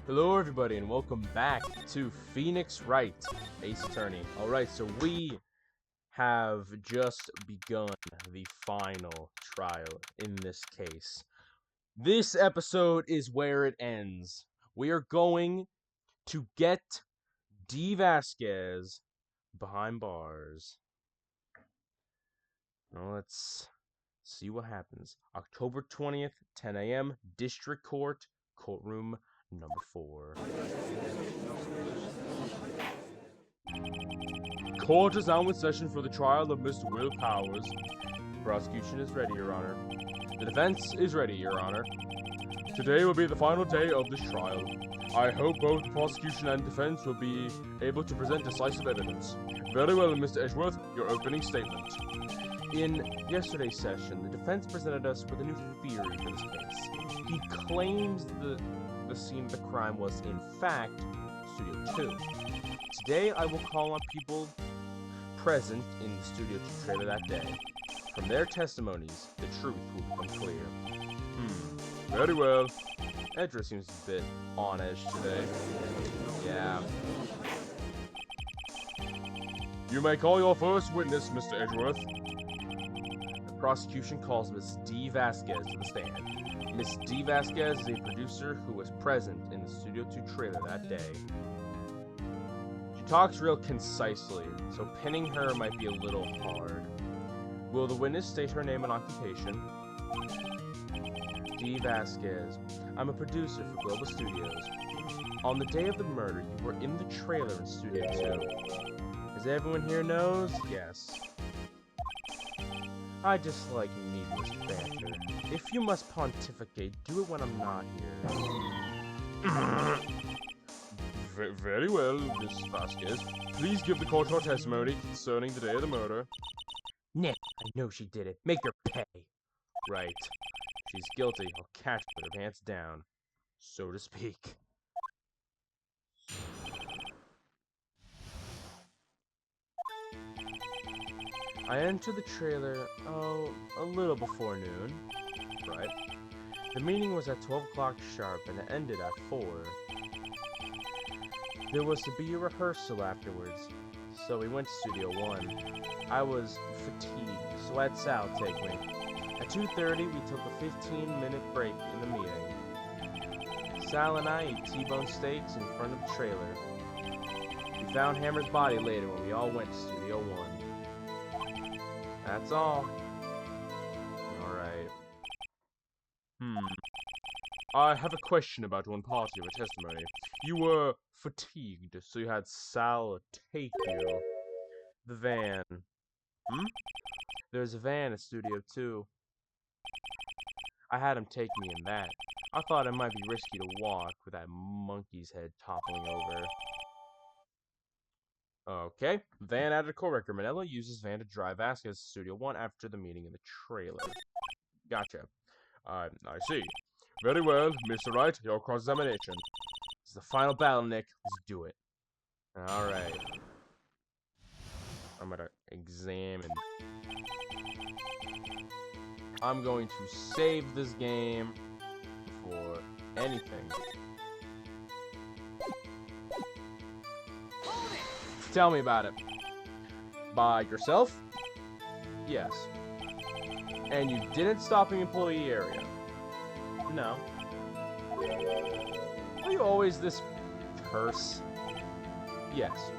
Hello everybody and welcome back to Phoenix Wright, Ace Attorney. Alright, so we have just begun the final trial in this case. This episode is where it ends. We are going to get D. Vasquez behind bars. Now let's see what happens. October 20th, 10 a.m., District Court, Courtroom Number 4. Court is now in session for the trial of Mr. Will Powers. The prosecution is ready, Your Honor. The defense is ready, Your Honor. Today will be the final day of this trial. I hope both the prosecution and defense will be able to present decisive evidence. Very well, Mr. Edgeworth, your opening statement. In yesterday's session, the defense presented us with a new theory for this case. He claims the scene of the crime was, in fact, Studio 2. Today, I will call on people present in the Studio 2 trailer that day. From their testimonies, the truth will become clear. Very well. Edgeworth seems a bit on edge today. Yeah. You may call your first witness, Mr. Edgeworth. The prosecution calls Miss D. Vasquez to the stand. Miss D. Vasquez is a producer who was present in the Studio 2 trailer that day. She talks real concisely, so pinning her might be a little hard. Will the witness state her name and occupation? D. Vasquez. I'm a producer for Global Studios. On the day of the murder, you were in the trailer in Studio 2. As everyone here knows, yes. I dislike needless banter. If you must pontificate, do it when I'm not here. Very well, Miss Vasquez. Please give the court your testimony concerning the day of the murder. Nick, I know she did it. Make her pay. Right. She's guilty. I'll catch her with her pants down, so to speak. I entered the trailer, a little before noon. Right. The meeting was at 12 o'clock sharp and it ended at 4. There was to be a rehearsal afterwards, so we went to Studio 1. I was fatigued, so I had Sal take me. At 2:30, we took a 15-minute break in the meeting. Sal and I ate T-bone steaks in front of the trailer. We found Hammer's body later when we all went to Studio 1. That's all. Alright. I have a question about one part of your testimony. You were fatigued, so you had Sal take you. The van. There's a van at Studio 2. I had him take me in that. I thought it might be risky to walk with that monkey's head toppling over. Okay. Van added a co-worker. Manella uses van to drive Vasquez to Studio 1 after the meeting in the trailer. Gotcha. I see. Very well, Mr. Wright, your cross-examination. It's the final battle, Nick. Let's do it. Alright. I'm gonna examine. I'm going to save this game for anything. Tell me about it. By yourself? Yes. And you didn't stop in employee area? No. Are you always this terse? Yes.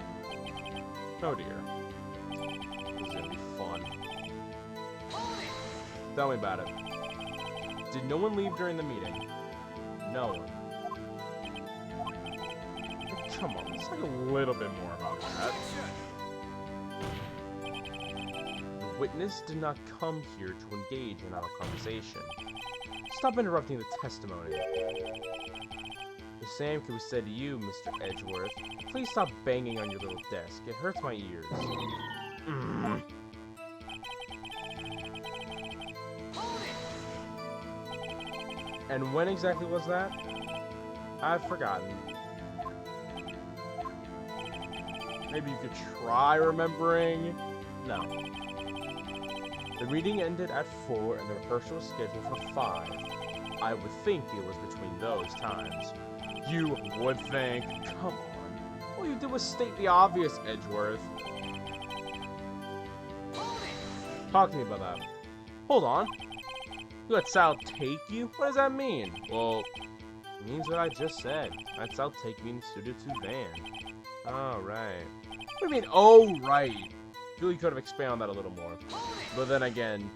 Oh dear. This is gonna be fun. Tell me about it. Did no one leave during the meeting? No one. Come on, let's talk a little bit more about that. The witness did not come here to engage in our conversation. Stop interrupting the testimony. The same can be said to you, Mr. Edgeworth. Please stop banging on your little desk. It hurts my ears. And when exactly was that? I've forgotten. Maybe you could try remembering? No. The reading ended at 4 and the rehearsal was scheduled for 5. I would think it was between those times. You would think. Come on. All you did was state the obvious, Edgeworth. Talk to me about that. Hold on. You let Sal take you? What does that mean? Well, it means what I just said. Let Sal take me in the Studio 2 van. Oh, right. What do you mean, oh, right? I feel you could have expanded on that a little more. But then again,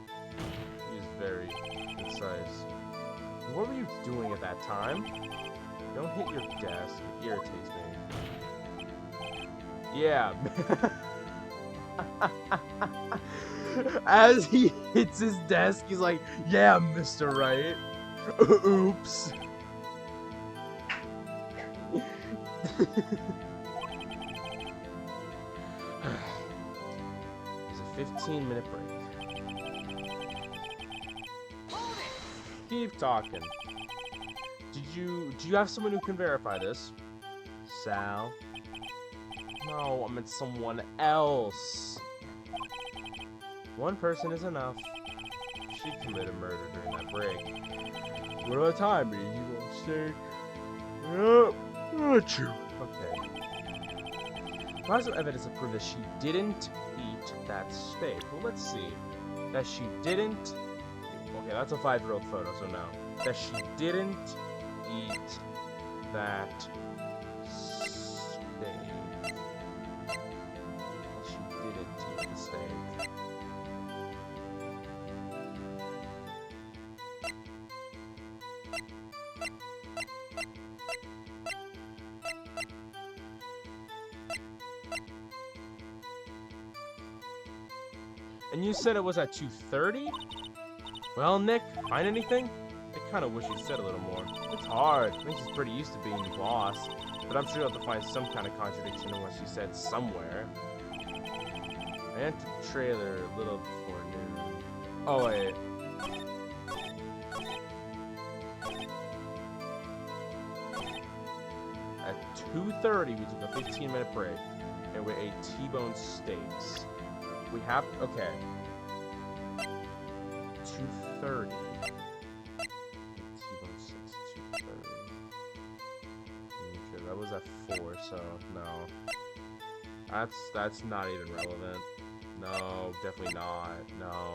he's very concise. What were you doing at that time? Don't hit your desk. It irritates me. Yeah. As he hits his desk, he's like, yeah, Mr. Wright. Oops. There's a 15-minute break. Keep talking. Do you have someone who can verify this? Sal? No, I meant someone else. One person is enough. She committed murder during that break. What about time? You won't stay. Achoo. Okay. There's no evidence to prove that she didn't eat that steak. Well, let's see. That she didn't. Okay, that's a 5-year-old photo, so no. That she didn't eat that steak. That she didn't eat the steak. And you said it was at 2:30? Well, Nick, find anything? I kind of wish you said a little more. It's hard. I think she's pretty used to being the boss. But I'm sure you'll have to find some kind of contradiction in what she said somewhere. I entered the trailer a little before noon. Oh, wait. At 2:30, we took a 15-minute break. And we ate T-bone steaks. We have... Okay. 2:30. T-bone steaks, 2:30. That was at 4, so no. That's not even relevant. No, definitely not. No.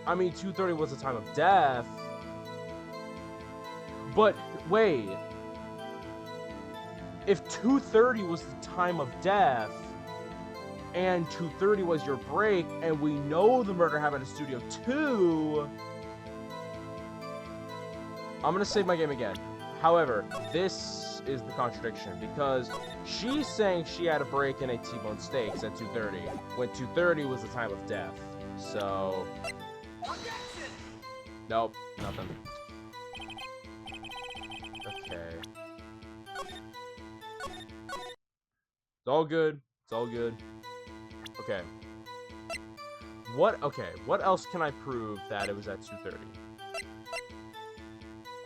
I mean, 2:30 was the time of death. But, wait. If 2:30 was the time of death, and 2:30 was your break, and we know the murder happened in Studio 2... I'm gonna save my game again. However, this is the contradiction, because she's saying she had a break and ate T-bone steaks at 2:30, when 2:30 was the time of death. So... Nope, nothing. Okay. It's all good. It's all good. Okay. What else can I prove that it was at 2:30?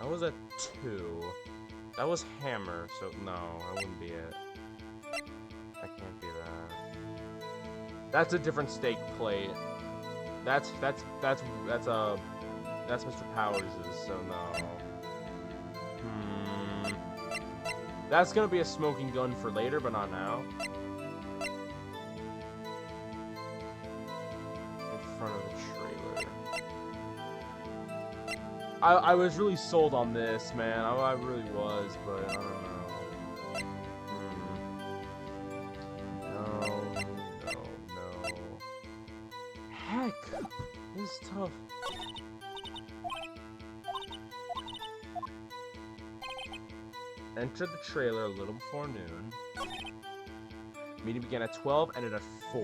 That was at 2. That was Hammer, so no, that wouldn't be it. That can't be that. That's a different steak plate. That's Mr. Powers's, so no. That's gonna be a smoking gun for later, but not now. In front of the trailer. I was really sold on this, man. I really was, but I don't know. No. Heck, this is tough. Entered the trailer a little before noon. Meeting began at 12, ended at 4.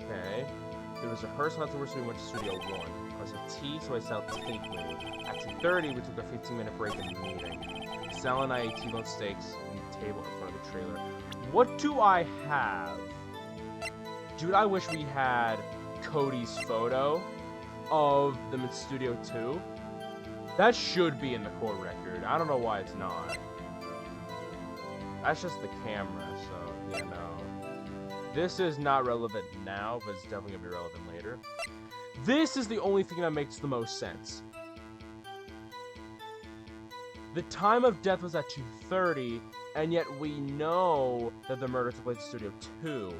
Okay. There was a rehearsal afterwards, so we went to Studio 1. I was at tea, so I sell tape me. At 2:30, we took a 15-minute break in the meeting. Sal and I ate T-bone steaks on the table in front of the trailer. What do I have? Dude, I wish we had Cody's photo of them in Studio 2. That should be in the court record. I don't know why it's not. That's just the camera, so, yeah, no. This is not relevant now, but it's definitely going to be relevant later. This is the only thing that makes the most sense. The time of death was at 2:30, and yet we know that the murder took place in Studio 2.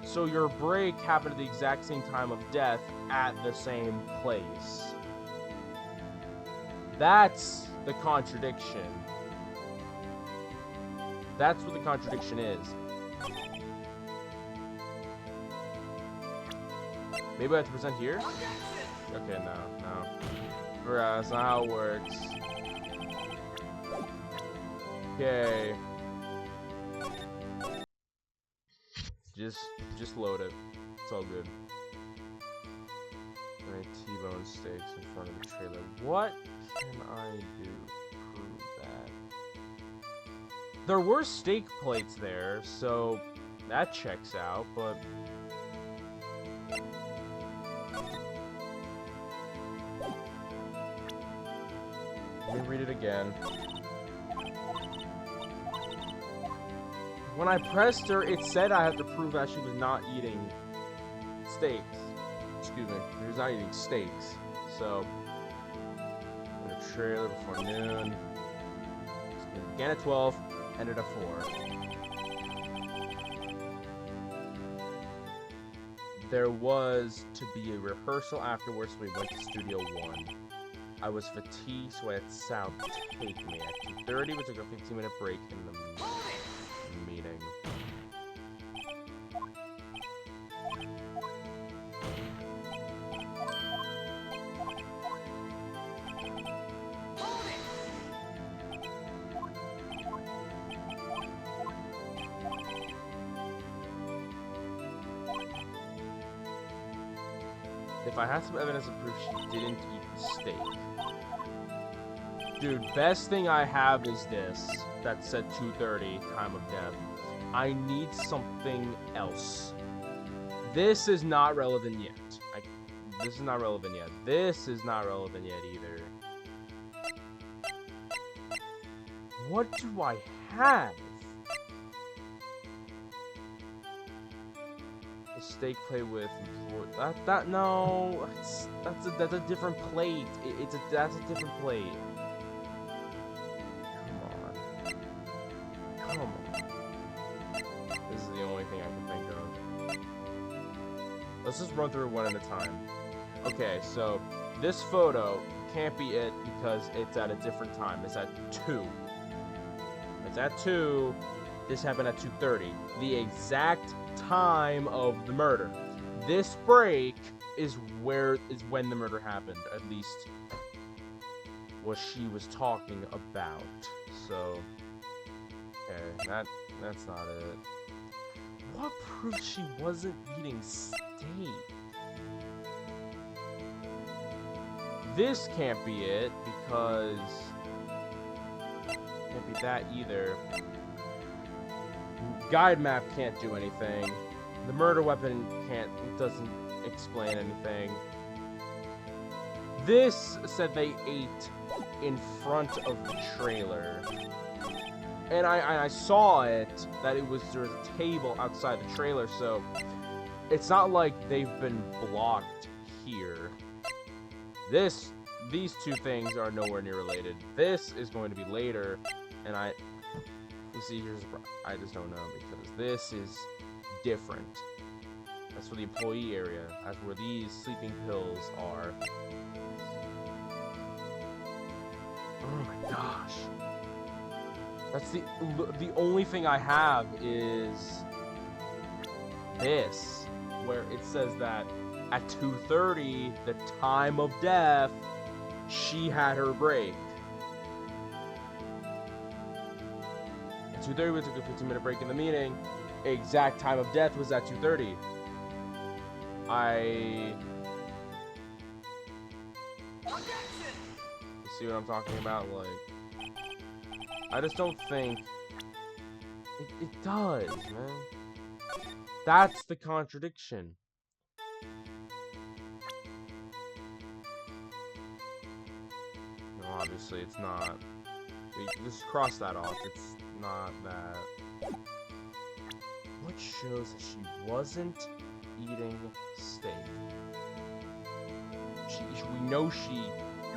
So your break happened at the exact same time of death at the same place. That's the contradiction. That's what the contradiction is. Maybe I have to present here? Okay, no. Bruh, that's not how it works. Okay. Just load it. It's all good. Alright, T-bone steaks in front of the trailer. What can I do to prove that? There were steak plates there, so that checks out, but... Let me read it again. When I pressed her, it said I had to prove that she was not eating steaks. Excuse me. She was not eating steaks. So, in a trailer before noon. Began at 12, ended at 4. There was to be a rehearsal afterwards, so we went to Studio 1. I was fatigued, so I had Sal take me. At 2:30, we took a 15-minute break in the meeting. If I had some evidence to prove she didn't eat the steak. Dude, best thing I have is this. That said 2:30, time of death. I need something else. This is not relevant yet. This is not relevant yet. This is not relevant yet either. What do I have? A steak plate with no. That's a different plate. That's a different plate. Come on. This is the only thing I can think of. Let's just run through it one at a time. Okay, so this photo can't be it because it's at a different time. It's at 2. It's at 2. This happened at 2:30. The exact time of the murder. This break is when the murder happened. At least what she was talking about. So, okay, that's not it. What proves she wasn't eating steak? This can't be it because can't be that either. Guide map can't do anything. The murder weapon doesn't explain anything. This said they ate in front of the trailer. And I saw it, that there was a table outside the trailer, so it's not like they've been blocked here. These two things are nowhere near related. This is going to be later, and you see, I just don't know, because this is different. That's for the employee area. That's where these sleeping pills are. Oh my gosh. That's the only thing I have is this, where it says that at 2:30, the time of death, she had her break. At 2:30, we took a 15-minute break in the meeting. Exact time of death was at 2:30. You see what I'm talking about? Like, I just don't think it does, man. That's the contradiction. No, obviously it's not. Just cross that off. It's not that. What shows that she wasn't eating steak?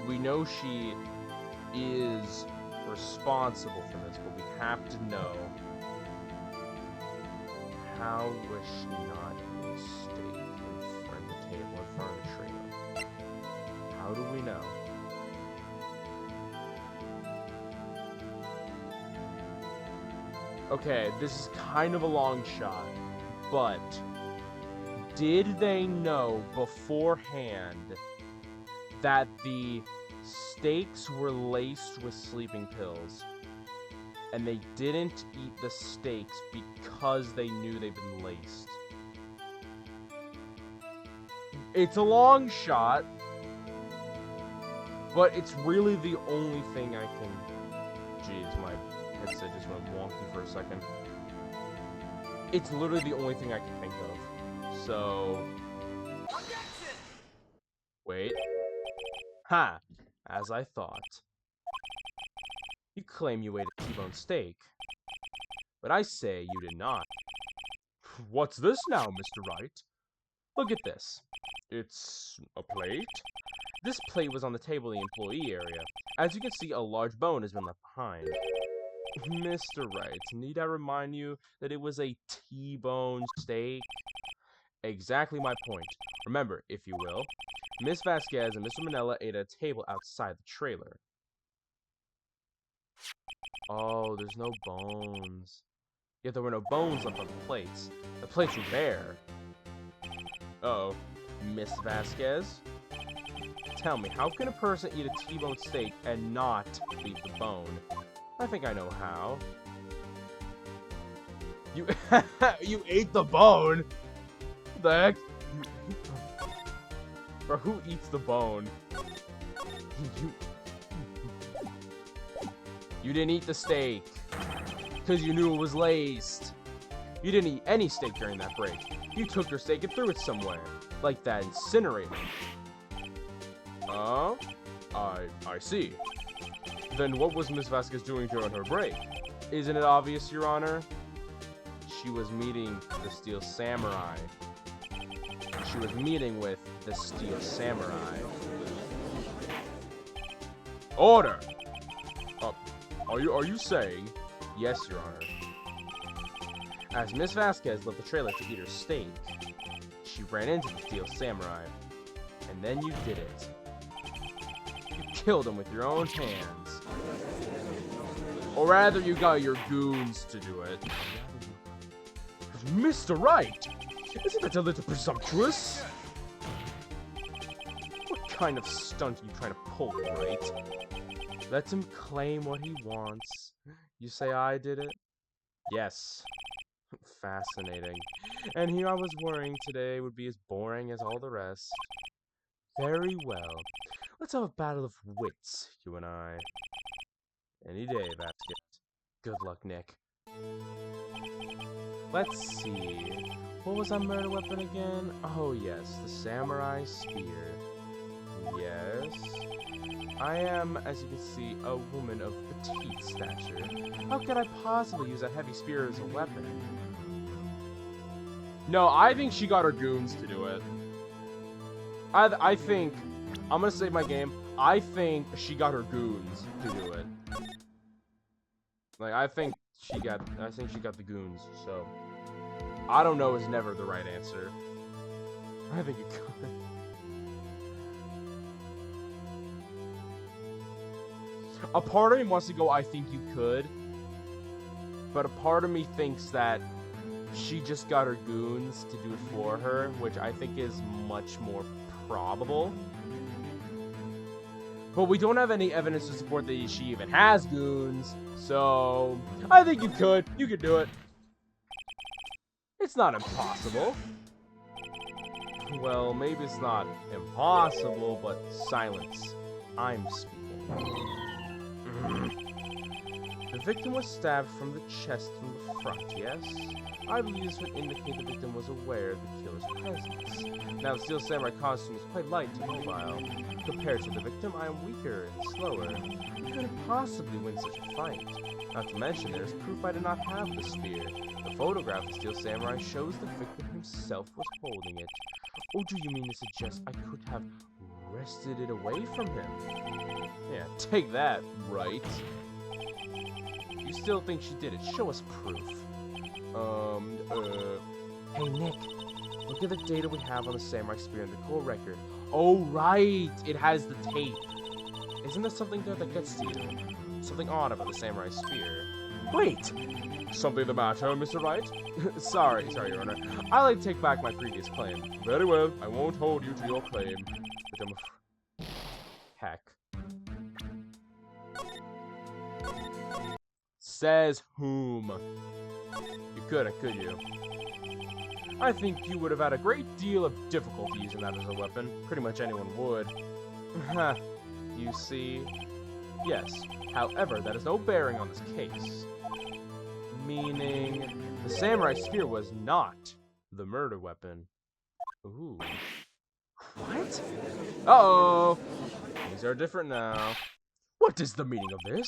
We we know she is responsible for this, but we have to know, how was she not in the steak in front of the table, in front of the trailer? How do we know? Okay, this is kind of a long shot, but did they know beforehand that the steaks were laced with sleeping pills, and they didn't eat the steaks because they knew they'd been laced? It's a long shot, but it's really the only thing I can... Jeez, my headset just went wonky for a second. It's literally the only thing I can think of. So... Objection! Wait. Ha! As I thought. You claim you ate a T-bone steak, but I say you did not. What's this now, Mr. Wright? Look at this. It's a plate? This plate was on the table in the employee area. As you can see, a large bone has been left behind. Mr. Wright, need I remind you that it was a T-bone steak? Exactly my point. Remember, if you will, Miss Vasquez and Mr. Manella ate at a table outside the trailer. Oh, there's no bones. Yet there were no bones left on the plates. The plates were bare. Uh-oh. Miss Vasquez? Tell me, how can a person eat a T-bone steak and not leave the bone? I think I know how. You you ate the bone? What the heck? Bro, who eats the bone? You didn't eat the steak because you knew it was laced. You didn't eat any steak during that break. You took your steak and threw it somewhere, like that incinerator. I see. Then what was Miss Vasquez doing during her break? Isn't it obvious, Your Honor? She was meeting the Steel Samurai. She was meeting with the Steel Samurai. Order! Are you saying? Yes, Your Honor. As Miss Vasquez left the trailer to eat her steak, she ran into the Steel Samurai. And then you did it. You killed him with your own hands. Or rather, you got your goons to do it. Mr. Wright! Isn't that a little presumptuous? What kind of stunt are you trying to pull, Wright? Let him claim what he wants. You say I did it? Yes. Fascinating. And here I was worrying today would be as boring as all the rest. Very well. Let's have a battle of wits, you and I. Any day, Vasquez. Good luck, Nick. Let's see. What was our murder weapon again? Oh yes, the samurai spear. Yes. I am, as you can see, a woman of petite stature. How could I possibly use a heavy spear as a weapon? No, I think she got her goons to do it. I think, I'm gonna save my game. I think she got her goons to do it. Like, I think she got the goons, so. I don't know is never the right answer. I think you could. A part of me wants to go, I think you could. But a part of me thinks that she just got her goons to do it for her, which I think is much more probable. But we don't have any evidence to support that she even has goons, so I think you could. You could do it. It's not impossible. Well, maybe it's not impossible, but silence. I'm speaking. The victim was stabbed from the chest from the front, yes? I believe this would indicate the victim was aware of the killer's presence. Now, the Steel Samurai costume is quite light and mobile. Compared to the victim, I am weaker and slower. You couldn't possibly win such a fight. Not to mention, there is proof I did not have the spear. The photograph of the Steel Samurai shows the victim himself was holding it. Or do you mean to suggest I could have wrested it away from him. Yeah, take that, Wright. You still think she did it? Show us proof. Hey, Nick. Look at the data we have on the Samurai Spear and the core record. Oh, right! It has the tape. Isn't there something there that gets to you? Something odd about the Samurai Spear. Wait! Something the matter, Mr. Wright? sorry, Your Honor. I like to take back my previous claim. Very well, I won't hold you to your claim. Heck. Says whom? You couldn't, could you? I think you would have had a great deal of difficulty using that as a weapon. Pretty much anyone would. You see? Yes. However, that has no bearing on this case. Meaning, the Samurai Spear was not the murder weapon. Ooh. What? Uh-oh! Things are different now. What is the meaning of this?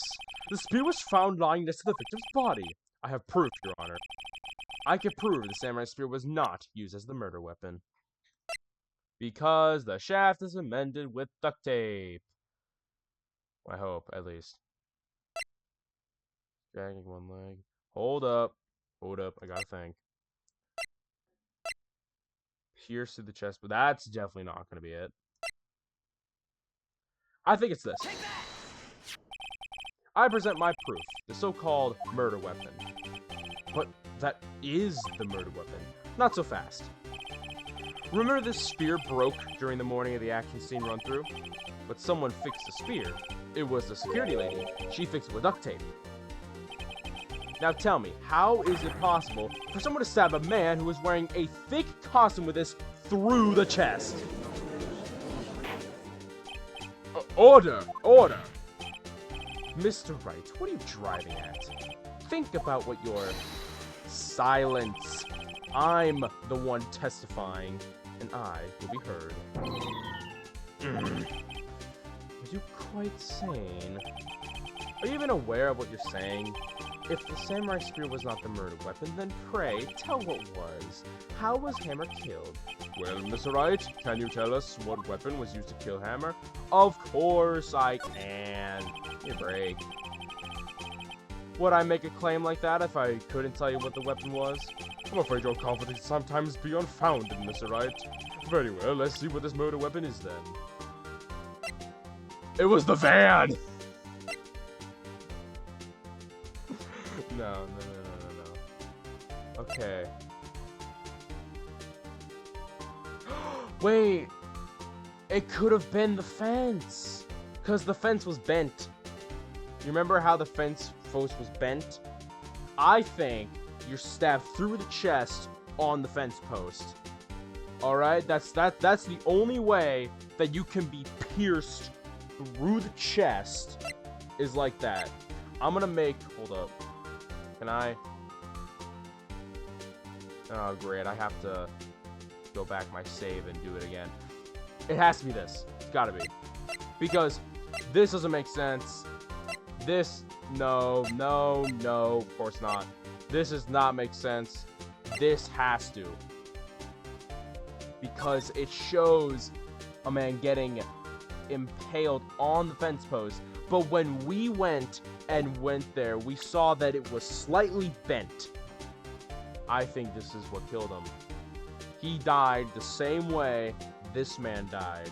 The spear was found lying next to the victim's body. I have proof, Your Honor. I can prove the Samurai Spear was not used as the murder weapon. Because the shaft is amended with duct tape. I hope, at least. Dragging one leg. Hold up. Hold up, I gotta think. Pierce through the chest, but that's definitely not gonna be it. I think it's this. I present my proof, the so-called murder weapon. But that is the murder weapon. Not so fast. Remember this spear broke during the morning of the action scene run-through? But someone fixed the spear. It was the security lady. She fixed it with duct tape. Now tell me, how is it possible for someone to stab a man who is wearing a thick costume with this through the chest? Order! Order! Mr. Wright, what are you driving at? Think about what you're... Silence. I'm the one testifying, and I will be heard. Are you quite sane? Are you even aware of what you're saying? If the Samurai Spear was not the murder weapon, then pray, tell what was. How was Hammer killed? Well, Mr. Wright, can you tell us what weapon was used to kill Hammer? Of course I can. Give me a break. Would I make a claim like that if I couldn't tell you what the weapon was? I'm afraid your confidence sometimes be unfounded, Mr. Wright. Very well, let's see what this murder weapon is then. It was the van! No. Okay. Wait! It could have been the fence! Because the fence was bent. You remember how the fence post was bent? I think you're stabbed through the chest on the fence post. Alright? That's the only way that you can be pierced through the chest is like that. I'm gonna make... Hold up. Can I... Oh, great. I have to go back my save and do it again. It has to be this. It's gotta be. Because this doesn't make sense. This... No, of course not. This does not make sense. This has to. Because it shows a man getting impaled on the fence post. But when we went there, we saw that it was slightly bent. I think this is what killed him. He died the same way this man died.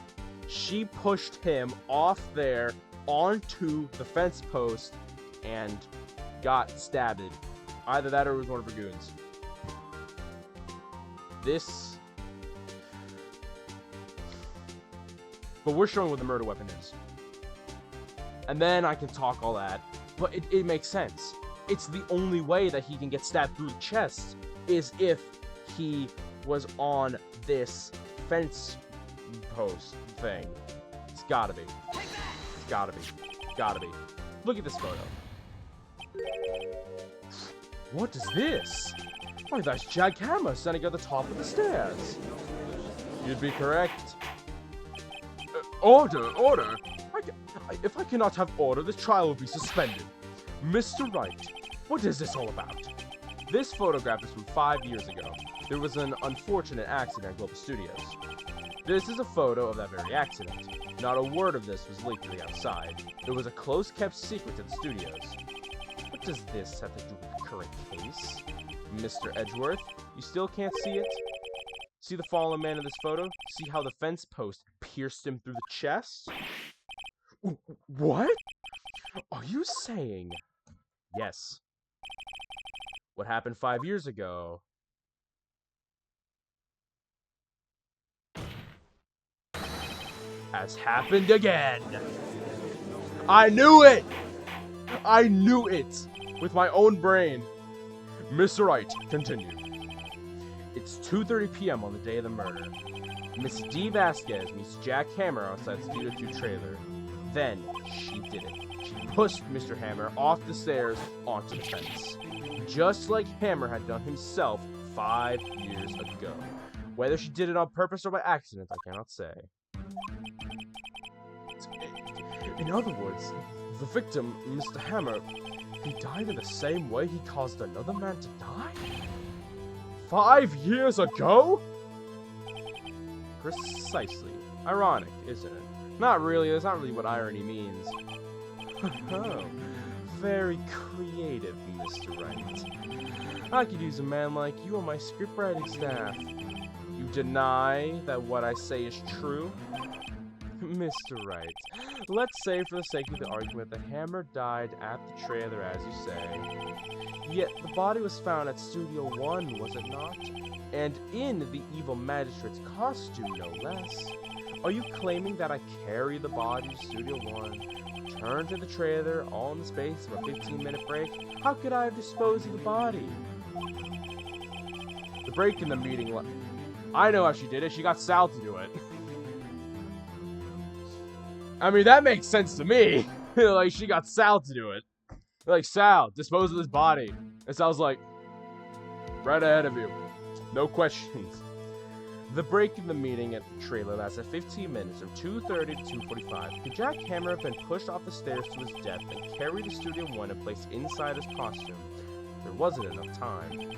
She pushed him off there onto the fence post and got stabbed. Either that or it was one of her goons. This... But we're showing what the murder weapon is. And then I can talk all that. But it makes sense. It's the only way that he can get stabbed through the chest is if he was on this fence post thing. It's gotta be. It's gotta be. Gotta be. Look at this photo. What is this? Why, that's Jackhammer standing at the top of the stairs. You'd be correct. Order! If I cannot have order, this trial will be suspended. Mr. Wright, what is this all about? This photograph is from 5 years ago. There was an unfortunate accident at Global Studios. This is a photo of that very accident. Not a word of this was leaked to the outside. It was a close-kept secret to the studios. What does this have to do with the current case? Mr. Edgeworth, you still can't see it? See the fallen man in this photo? See how the fence post pierced him through the chest? What? Are you saying? Yes. What happened 5 years ago has happened again. I knew it! I knew it! With my own brain. Mr. Wright, continue. It's 2:30 p.m. on the day of the murder. Miss D. Vasquez meets Jack Hammer outside Studio 2 trailer. Then, she did it. She pushed Mr. Hammer off the stairs onto the fence. Just like Hammer had done himself 5 years ago. Whether she did it on purpose or by accident, I cannot say. In other words, the victim, Mr. Hammer, he died in the same way he caused another man to die? 5 years ago? Precisely. Ironic, isn't it? Not really, that's not really what irony means. Oh, very creative, Mr. Wright. I could use a man like you on my scriptwriting staff. You deny that what I say is true? Mr. Wright, let's say for the sake of the argument that Hammer died at the trailer as you say. Yet the body was found at Studio 1, was it not? And in the evil magistrate's costume, no less. Are you claiming that I carried the body to Studio 1, turned to the trailer, all in the space of a 15-minute break? How could I have disposed of the body? The break in the meeting... I know how she did it. She got Sal to do it. I mean, that makes sense to me. Like, she got Sal to do it. Like, Sal, dispose of this body. And Sal's like, right ahead of you. No questions. The break in the meeting at the trailer lasted 15 minutes from 2:30 to 2:45. Could Jack Hammer have been pushed off the stairs to his death and carried to Studio 1 and placed inside his costume? There wasn't enough time.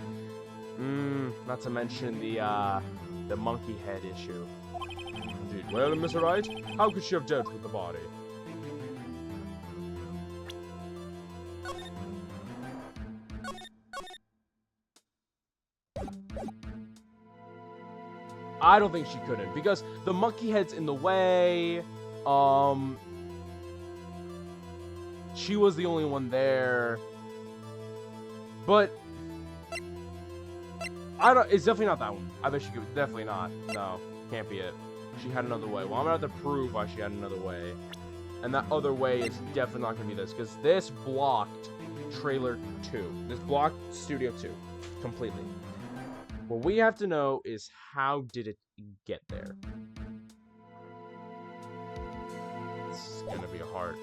Not to mention the monkey head issue. Indeed. Well, Mr. Wright, how could she have dealt with the body? I don't think she couldn't, because the monkey head's in the way. She was the only one there. But it's definitely not that one. I bet she could. Definitely not. No, can't be it. She had another way. Well, I'm gonna have to prove why she had another way. And that other way is definitely not gonna be this, because this blocked trailer 2. This blocked Studio 2 completely. What we have to know is how did it get there? It's gonna be hard.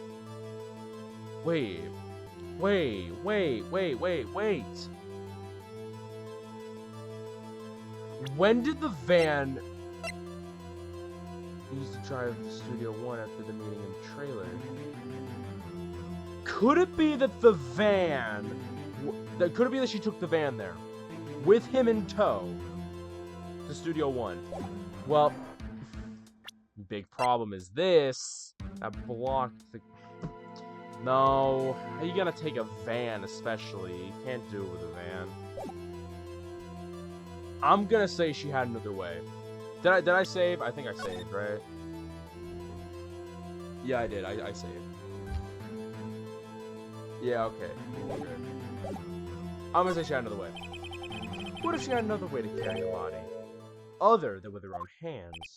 Wait. When did the van use to drive to Studio 1 after the meeting in the trailer? Could it be that the van... Could it be that she took the van there? With him in tow to Studio 1. Well, big problem is this. That blocked the... No. How are you gonna take a van, especially? You can't do it with a van. I'm gonna say she had another way. Did I save? I think I saved, right? Yeah, I did. I saved. Yeah, okay. We're good. I'm gonna say she had another way. What if she had another way to carry the body? Other than with her own hands?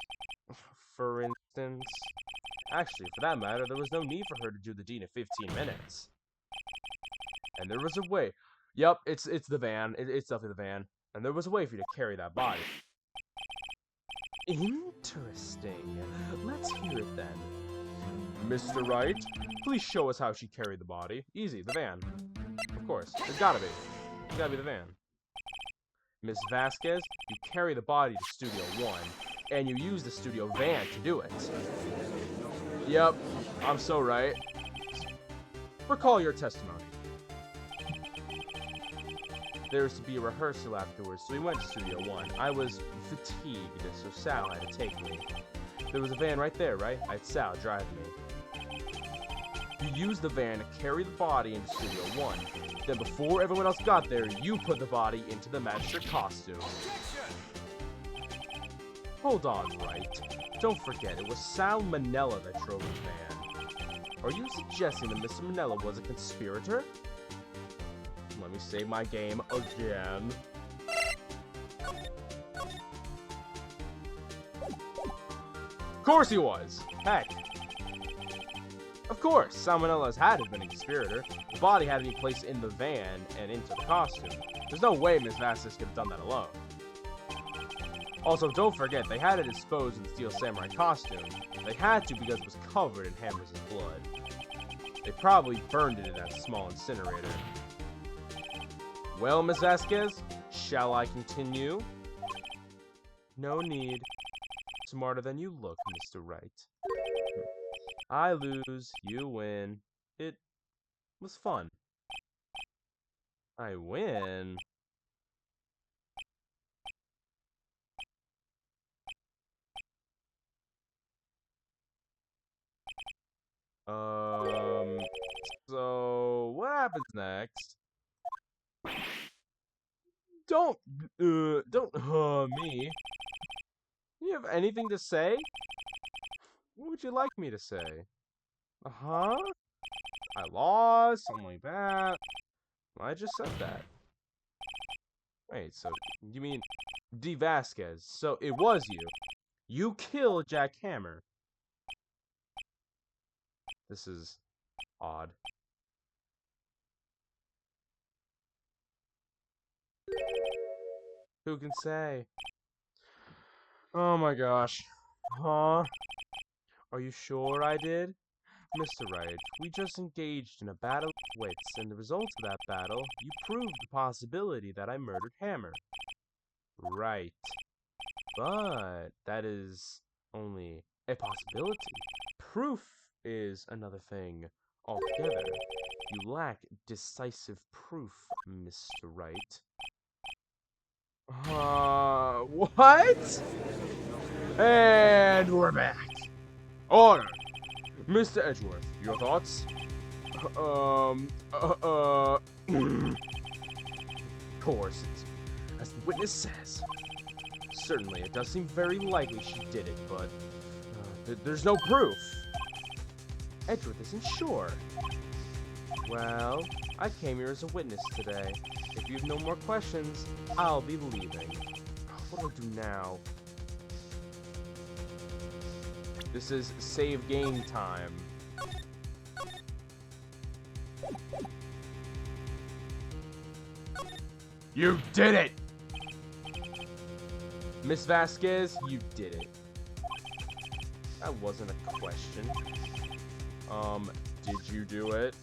For instance... Actually, for that matter, there was no need for her to do the deed in 15 minutes. And there was a way... Yep, it's the van. It's definitely the van. And there was a way for you to carry that body. Interesting. Let's hear it then. Mr. Wright, please show us how she carried the body. Easy, the van. Of course, it's gotta be. It's gotta be the van. Miss Vasquez, you carry the body to Studio 1, and you use the studio van to do it. Yep, I'm so right. Recall your testimony. There was to be a rehearsal afterwards, so we went to Studio 1. I was fatigued, so Sal had to take me. There was a van right there, right? I had Sal drive me. You used the van to carry the body into Studio 1. Then before everyone else got there, you put the body into the magic costume. Hold on, Wright. Don't forget, it was Sal Manella that drove the van. Are you suggesting that Mr. Manella was a conspirator? Let me save my game again. Of course he was! Heck. Of course, Sal Manella's had to have been a conspirator. The body had to be placed in the van and into the costume. There's no way Miss Vasquez could have done that alone. Also, don't forget, they had to dispose of the Steel Samurai costume. They had to because it was covered in Hammers' blood. They probably burned it in that small incinerator. Well, Miss Vasquez, shall I continue? No need. Smarter than you look, Mr. Wright. I lose, you win. It was fun. I win? So what happens next? Don't me. Do you have anything to say? What would you like me to say? Uh-huh? I lost, something like that. I just said that. Wait, so you mean D. Vasquez? So it was you. You killed Jack Hammer. This is odd. Who can say? Oh my gosh. Huh? Are you sure I did? Mr. Wright, we just engaged in a battle of wits, and the result of that battle, you proved the possibility that I murdered Hammer. Right. But that is only a possibility. Proof is another thing altogether. You lack decisive proof, Mr. Wright. What? And we're back. Order. Mr. Edgeworth, your thoughts? Of course, it's as the witness says. Certainly, it does seem very likely she did it, but there's no proof. Edgeworth isn't sure. Well, I came here as a witness today. If you have no more questions, I'll be leaving. What do I do now? This is save game time. You did it! Miss Vasquez, you did it. That wasn't a question. Did you do it?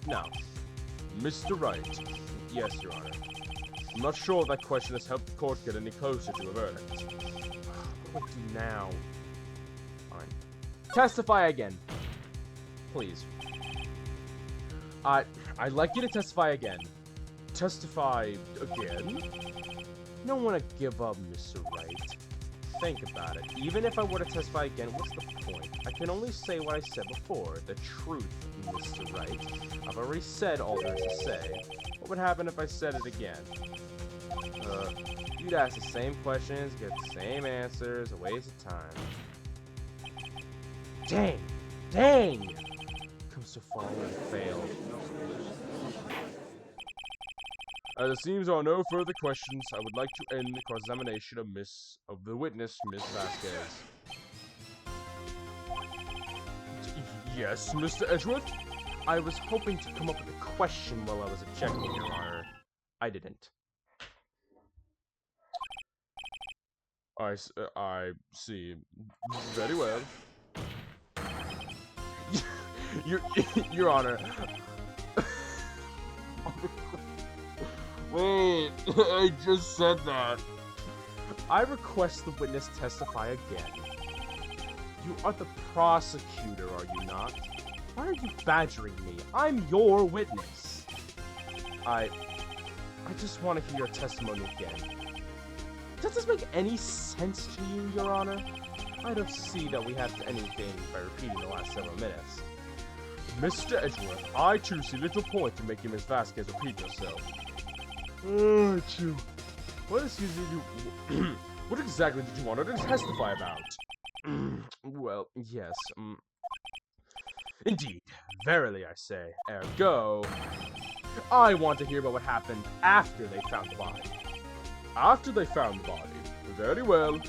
No. Mr. Wright. Yes, Your Honor. I'm not sure if that question has helped the court get any closer to a verdict. What do I do now? Fine. Testify again. Please. I'd like you to testify again. Testify again? You don't want to give up, Mr. Wright. Think about it. Even if I were to testify again, what's the point? I can only say what I said before. The truth, Mr. Wright. I've already said all there is to say. What would happen if I said it again? You'd ask the same questions, get the same answers, a waste of time. Dang! Dang! Comes to fall and fail. As it seems there are no further questions, I would like to end the cross-examination of the witness, Miss Vasquez. Yes, Mr. Edgeworth? I was hoping to come up with a question while I was objecting, Your Honor. I didn't. I see. Very well. Your Honor. Wait, I just said that. I request the witness testify again. You are the prosecutor, are you not? Why are you badgering me? I'm your witness. I I just want to hear your testimony again. Does this make any sense to you, Your Honor? I don't see that we have to anything by repeating the last several minutes. Mr. Edgeworth, I too see little point in making Miss Vasquez repeat herself. Achoo. What what exactly did you want her to testify about? Well, yes, Indeed, verily I say, ergo, I want to hear about what happened after they found the body. After they found the body? Very well.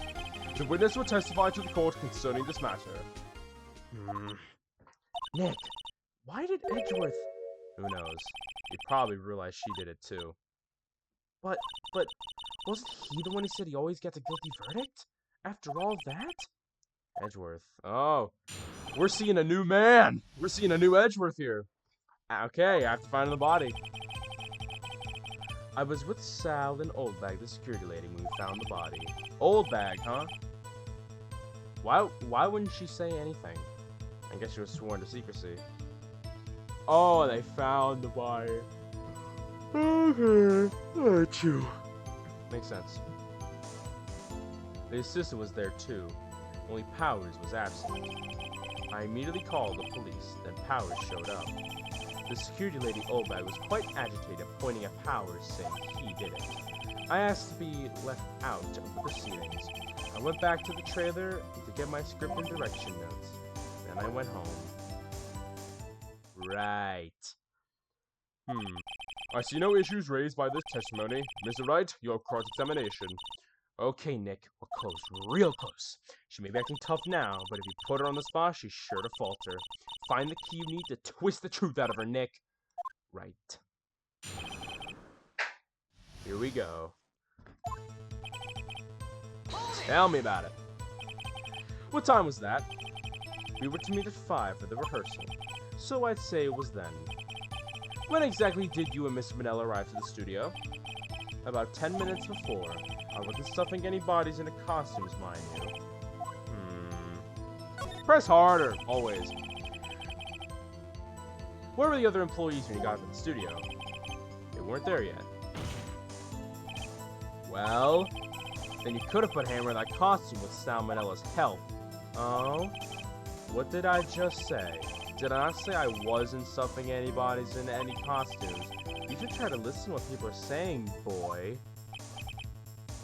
The witness will testify to the court concerning this matter. Nick, why did Edgeworth... Who knows? He probably realized she did it too. But, wasn't he the one who said he always gets a guilty verdict? After all that? Edgeworth. Oh, we're seeing a new man. We're seeing a new Edgeworth here. Okay, I have to find the body. I was with Sal and Oldbag, the security lady, when we found the body. Oldbag, huh? Why wouldn't she say anything? I guess she was sworn to secrecy. Oh, they found the body. Okay, achoo. Makes sense. The assistant was there too. Only Powers was absent. I immediately called the police, then Powers showed up. The security lady Oldbag was quite agitated, pointing at Powers, saying he did it. I asked to be left out of the proceedings. I went back to the trailer to get my script and direction notes. Then I went home. Right. I see no issues raised by this testimony. Mr. Wright, your cross-examination. Okay, Nick, we're close, real close. She may be acting tough now, but if you put her on the spot, she's sure to falter. Find the key you need to twist the truth out of her, Nick. Right. Here we go. Tell me about it. What time was that? We were to meet at 5 for the rehearsal, so I'd say it was then. When exactly did you and Miss Manella arrive to the studio? About 10 minutes before. I wasn't stuffing any bodies into costumes, mind you. Press harder, always. Where were the other employees when you got to the studio? They weren't there yet. Well, then you could have put Hammer in that costume with Sal Manella's help. Oh? What did I just say? Did I not say I wasn't stuffing any bodies into any costumes? You should try to listen to what people are saying, boy.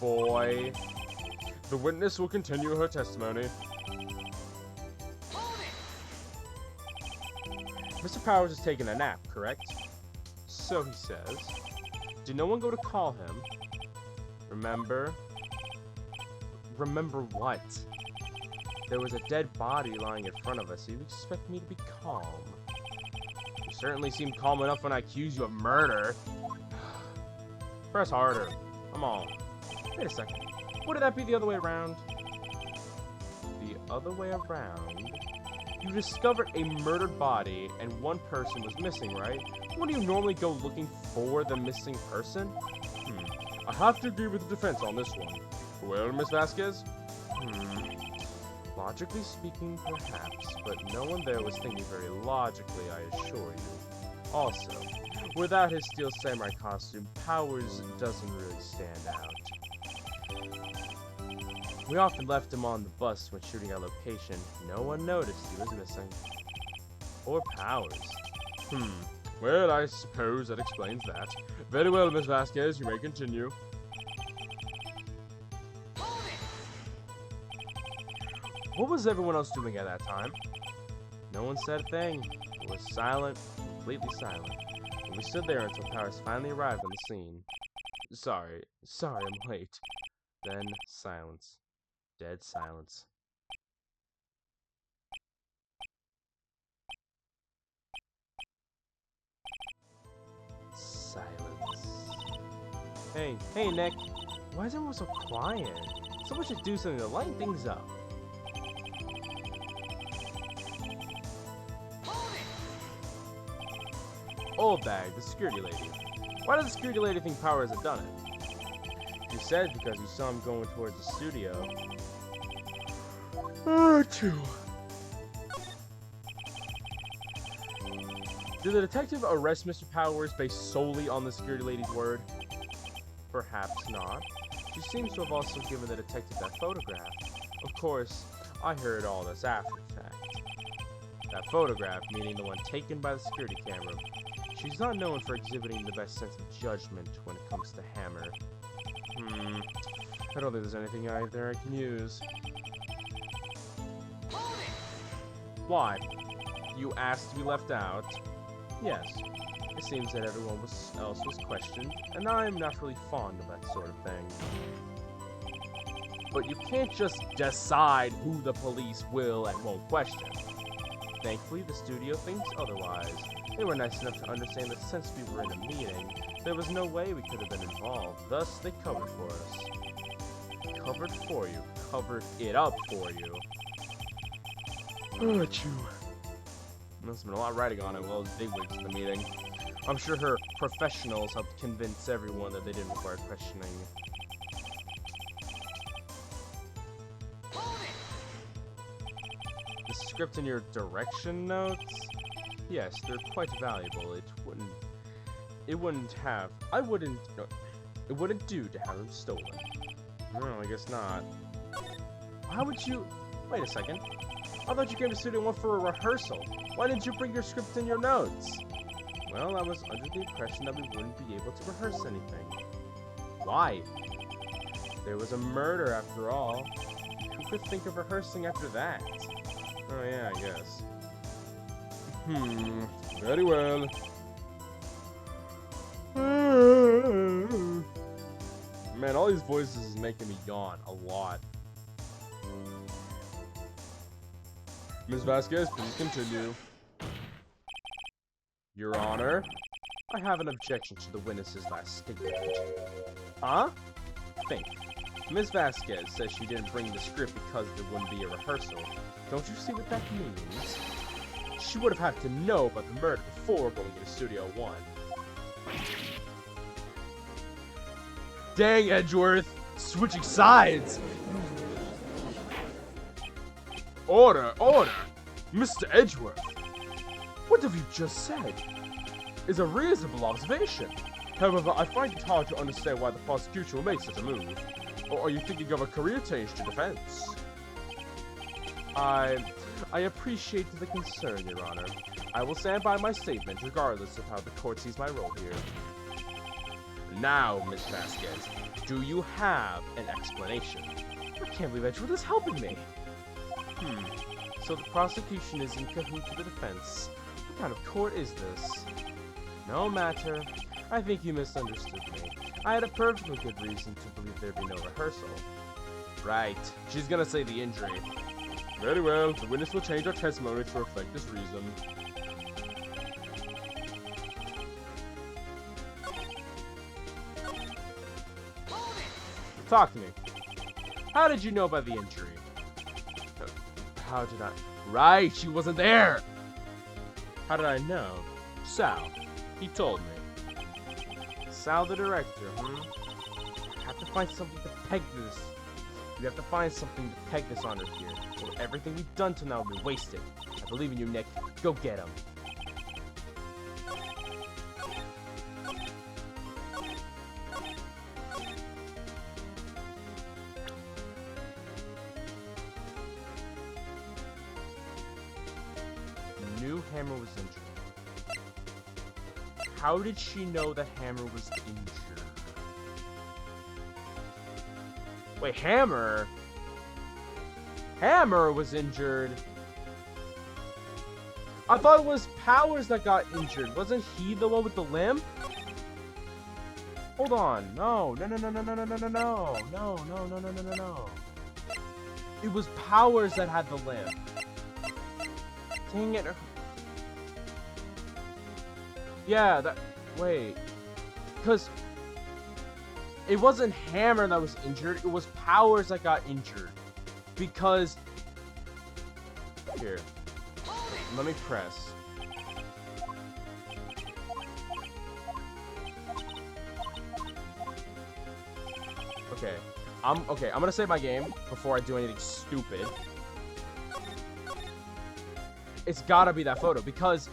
Boy. The witness will continue her testimony. Mr. Powers is taking a nap, correct? So he says. Did no one go to call him? Remember? Remember what? There was a dead body lying in front of us, so you expect me to be calm. You certainly seem calm enough when I accuse you of murder. Press harder. Come on. Wait a second. Wouldn't that be the other way around? The other way around? You discovered a murdered body and one person was missing, right? Wouldn't you normally go looking for the missing person? I have to agree with the defense on this one. Well, Miss Vasquez? Logically speaking, perhaps, but no one there was thinking very logically, I assure you. Also, without his steel samurai costume, Powers doesn't really stand out. We often left him on the bus when shooting our location. No one noticed he was missing. Or Powers. Well, I suppose that explains that. Very well, Miss Vasquez, you may continue. What was everyone else doing at that time? No one said a thing. It was silent, completely silent. And we stood there until Powers finally arrived on the scene. Sorry, I'm late. Then, silence. Dead silence. Silence. Hey, Nick. Why is everyone so quiet? Someone should do something to lighten things up. Oldbag, the security lady. Why does the security lady think Powers had done it? She said because you saw him going towards the studio. Did the detective arrest Mr. Powers based solely on the security lady's word? Perhaps not. She seems to have also given the detective that photograph. Of course, I heard all this after the fact. That photograph, meaning the one taken by the security camera. She's not known for exhibiting the best sense of judgment when it comes to Hammer. I don't think there's anything out there I can use. Why? You asked to be left out? Yes. It seems that everyone else was questioned, and I'm not really fond of that sort of thing. But you can't just decide who the police will and won't question. Thankfully, the studio thinks otherwise. They were nice enough to understand that since we were in a meeting, there was no way we could have been involved. Thus, they covered for us. Covered for you. Covered it up for you. Achoo. Must have been a lot of writing on it while those bigwigs in the meeting. I'm sure her professionals helped convince everyone that they didn't require questioning. The script in your direction notes? Yes, they're quite valuable. It wouldn't do to have them stolen. No, I guess not. How would you... Wait a second. I thought you came to Studio 1 for a rehearsal. Why didn't you bring your script in your notes? Well, I was under the impression that we wouldn't be able to rehearse anything. Why? There was a murder after all. Who could think of rehearsing after that? Oh yeah, I guess. Very well. Man, all these voices is making me yawn a lot. Ms. Vasquez, please continue. Your Honor, I have an objection to the witness's last statement. Huh? Think. Ms. Vasquez says she didn't bring the script because there wouldn't be a rehearsal. Don't you see what that means? She would have had to know about the murder before going to Studio 1. Dang, Edgeworth! Switching sides! Order! Order! Mr. Edgeworth! What have you just said? Is a reasonable observation. However, I find it hard to understand why the prosecution will make such a move. Or are you thinking of a career change to defense? I appreciate the concern, Your Honor. I will stand by my statement regardless of how the court sees my role here. Now, Ms. Vasquez, do you have an explanation? I can't believe Edgeworth is helping me. So the prosecution is in cahoots with the defense. What kind of court is this? No matter. I think you misunderstood me. I had a perfectly good reason to believe there'd be no rehearsal. Right. She's gonna say the injury. Very well. The witness will change our testimony to reflect this reason. Talk to me. How did you know about the injury? How did I... Right, she wasn't there! How did I know? Sal. He told me. Sal the director, I have to find something to peg this. We have to find something to peg this honor here. So everything we've done to now will be wasted. I believe in you, Nick. Go get him. Knew Hammer was injured. How did she know that Hammer was injured? Wait, Hammer? Hammer was injured. I thought it was Powers that got injured. Wasn't he the one with the limp? Hold on. No. It was Powers that had the limp. Dang it. Yeah, that... Wait. Because... It wasn't Hammer that was injured. It was Powers that got injured. Because... Here. Let me press. Okay. I'm gonna save my game before I do anything stupid. It's gotta be that photo, because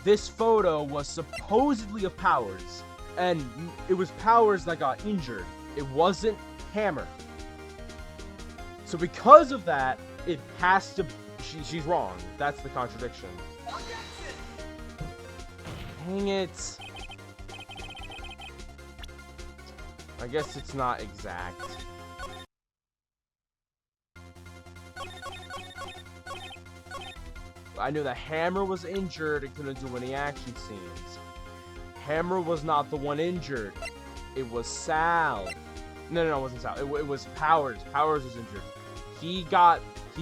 this photo was supposedly of Powers. And it was Powers that got injured. It wasn't Hammer. So because of that, it has to... She's wrong. That's the contradiction. Dang it. I guess it's not exact. I knew that Hammer was injured and couldn't do any action scenes. Hammer was not the one injured. It was Sal. No, it wasn't Sal. It was Powers. Powers was injured. He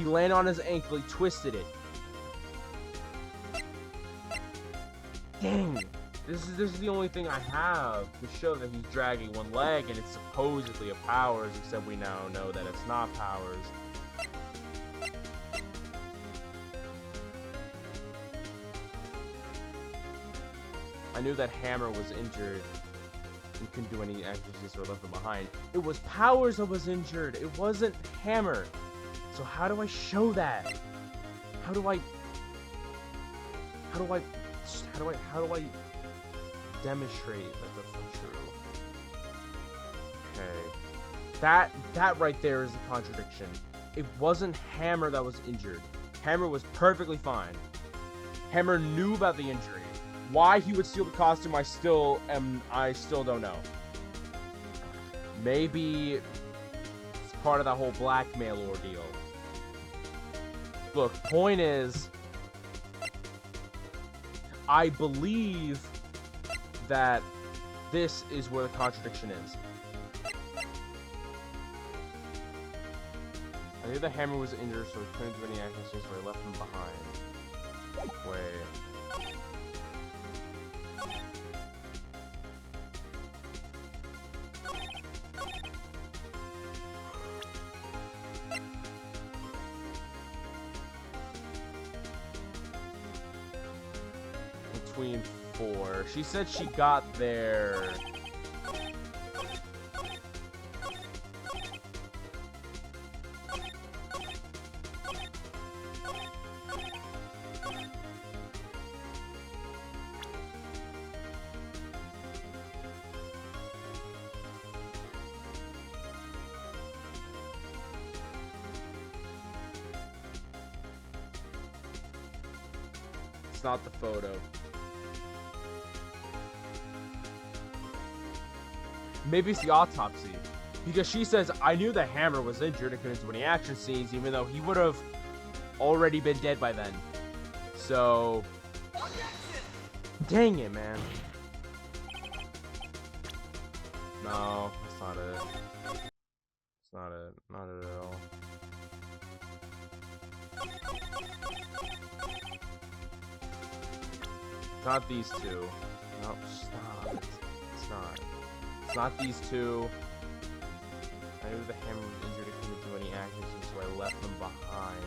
landed on his ankle. He twisted it. Dang. This is the only thing I have to show that he's dragging one leg, and it's supposedly a Powers, except we now know that it's not Powers. I knew that Hammer was injured and couldn't do any actions or left him behind. It was Powers that was injured. It wasn't Hammer. So how do I show that? How do I demonstrate that that's not true? Okay. That right there is a contradiction. It wasn't Hammer that was injured. Hammer was perfectly fine. Hammer knew about the injury. Why he would steal the costume, I still don't know. Maybe it's part of that whole blackmail ordeal. Look, point is, I believe that this is where the contradiction is. I knew the Hammer was injured, so he couldn't do any actions, so I left him behind. Wait. Between 4. She said she got there. It's not the photo. Maybe it's the autopsy. Because she says, I knew the Hammer was injured and couldn't do any action scenes, even though he would have already been dead by then. So... Dang it, man. No, that's not it. It's not it. Not it at all. It's not these two. No, stop. It's not. It's not these two. I knew the Hammer was injured and couldn't do any actions, so I left them behind.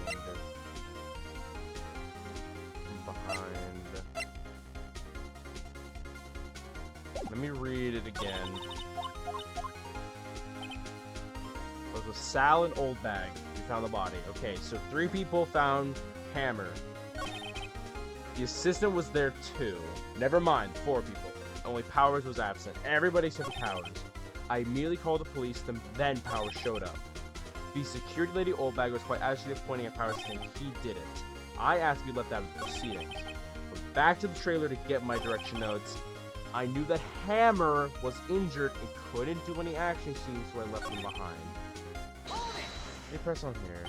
Let me read it again. It was Sal and Old Bag. We found the body. Okay, so 3 people found Hammer. The assistant was there too. Never mind, 4 people. Only Powers was absent. Everybody except for Powers. I immediately called the police, then Powers showed up. The security lady Oldbag was quite agitated, pointing at Powers saying he did it. I asked to be left out of the proceedings. Went back to the trailer to get my direction notes. I knew that Hammer was injured and couldn't do any action scenes, so I left him behind. Let me press on here.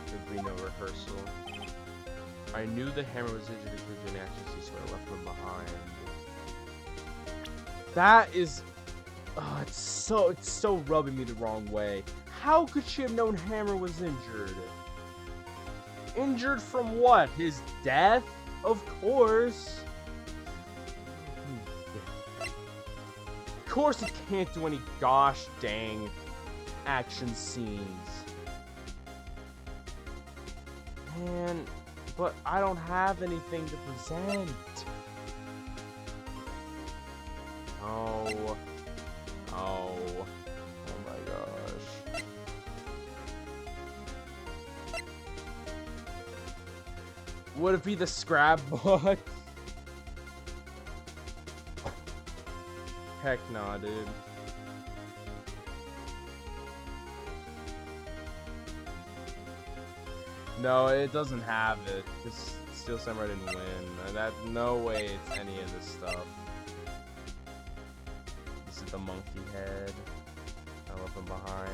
There'd be no rehearsal. I knew the Hammer was injured and couldn't do an action, so I left him behind. That is... Oh, it's so rubbing me the wrong way. How could she have known Hammer was injured? Injured from what? His death? Of course. Of course he can't do any gosh dang action scenes. Man, but I don't have anything to present. Oh. Oh. Oh my gosh. Would it be the scrapbook? Heck nah, dude. No, it doesn't have it. Because Steel Samurai didn't win. No way it's any of this stuff. This is the monkey head. I left him behind.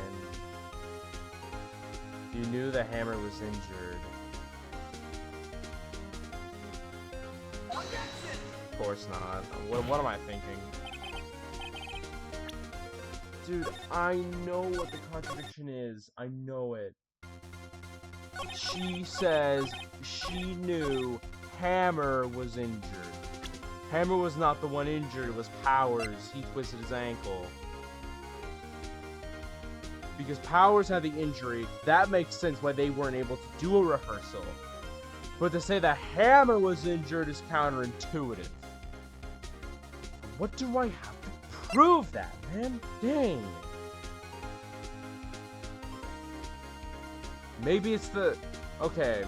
You knew the Hammer was injured. Of course not. What am I thinking? Dude, I know what the contradiction is. I know it. She says she knew Hammer was injured. Hammer was not the one injured, it was Powers. He twisted his ankle. Because Powers had the injury, that makes sense why they weren't able to do a rehearsal. But to say that Hammer was injured is counterintuitive. What do I have to prove that, man? Dang. Maybe it's the... Okay.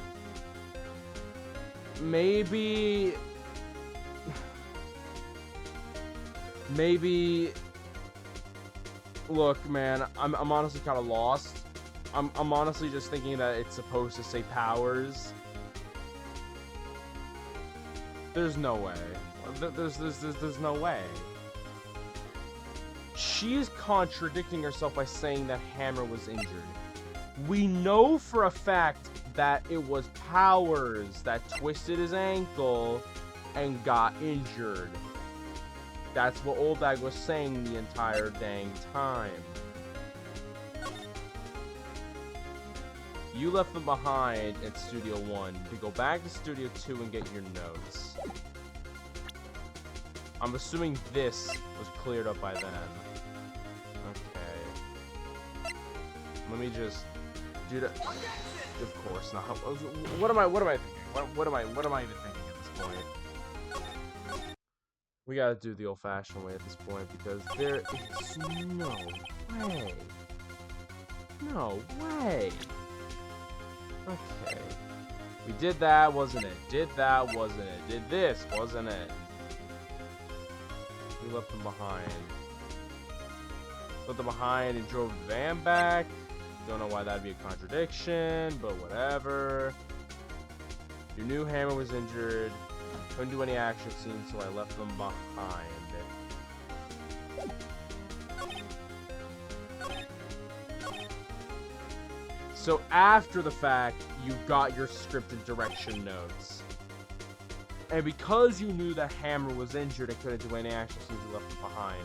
Maybe... Maybe... Look, man, I'm honestly kind of lost. I'm honestly just thinking that it's supposed to say Powers. There's no way. There's no way. She's contradicting herself by saying that Hammer was injured. We know for a fact that it was Powers that twisted his ankle and got injured. That's what Old Bag was saying the entire dang time. You left them behind at Studio 1 to go back to Studio 2 and get your notes. I'm assuming this was cleared up by then. Okay. Let me just... Dude, of course not. What am I thinking? What am I even thinking at this point? We gotta do the old-fashioned way at this point because there is no way. No way. Okay. We did that, wasn't it? Did that, wasn't it? Did this, wasn't it? We left them behind. Left them behind and drove the van back. Don't know why that'd be a contradiction, but whatever. Your new Hammer was injured. Couldn't do any action scenes, so I left them behind. So after the fact, you got your scripted direction notes. And because you knew the Hammer was injured and couldn't do any action scenes, you left them behind.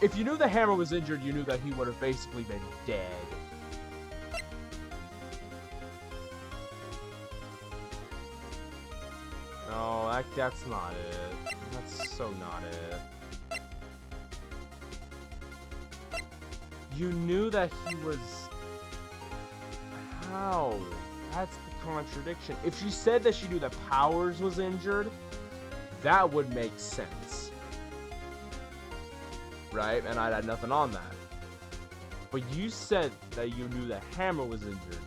If you knew the Hammer was injured, you knew that he would have basically been dead. No, that's not it. That's so not it. You knew that he was... How? That's the contradiction. If she said that she knew that Powers was injured, that would make sense. Right? And I'd had nothing on that. But you said that you knew that Hammer was injured.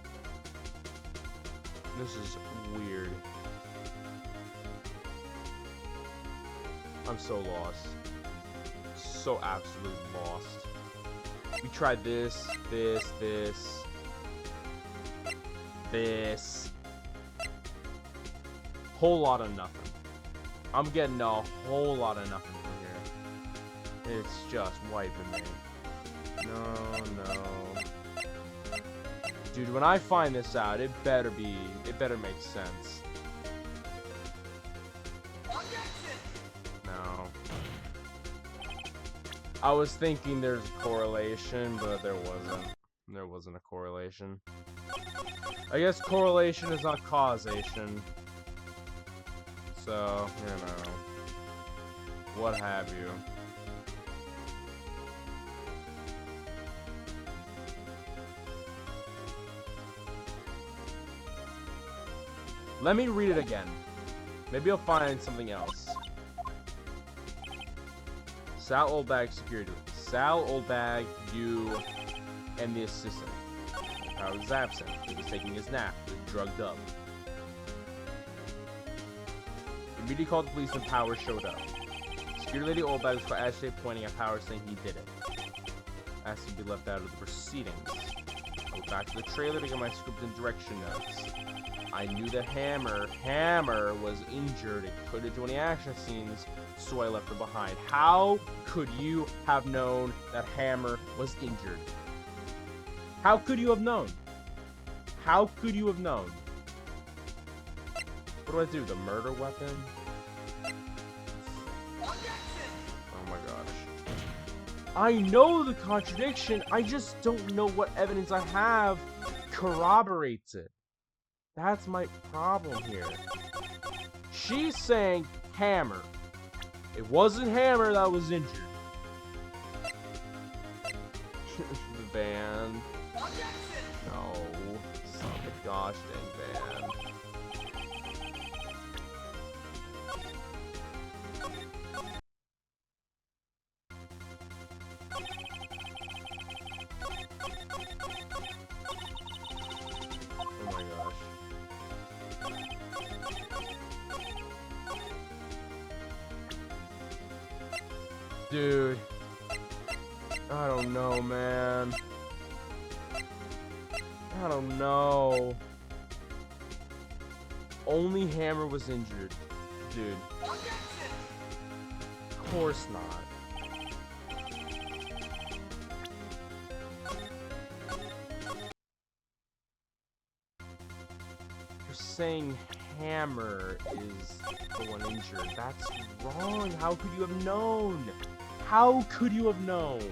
This is weird. I'm so lost. So absolutely lost. We tried this. Whole lot of nothing. I'm getting a whole lot of nothing from here. It's just wiping me. No. Dude, when I find this out, it better make sense. No. I was thinking there's a correlation, but there wasn't. There wasn't a correlation. I guess correlation is not causation. So, you know, what have you. Let me read it again. Maybe I'll find something else. Sal Oldbag security. Sal Oldbag, you, and the assistant. Power was absent. He was taking his nap. He was drugged up. Immediately called the police and Power showed up. Security Lady Oldbag was quite agitated, pointing at Power, saying he did it. Asked him to be left out of the proceedings. I went back to the trailer to get my script and direction notes. I knew that Hammer was injured and couldn't do any action scenes, so I left him behind. How could you have known that Hammer was injured? How could you have known? How could you have known? What do I do? The murder weapon? Oh my gosh. I know the contradiction, I just don't know what evidence I have corroborates it. That's my problem here. She's saying Hammer. It wasn't Hammer that was injured. The van. No. It's not the gosh dang van. Oh my gosh. Dude, I don't know, man. I don't know. Only Hammer was injured. Dude. Of course not. You're saying Hammer is the one injured. That's wrong. How could you have known? How could you have known?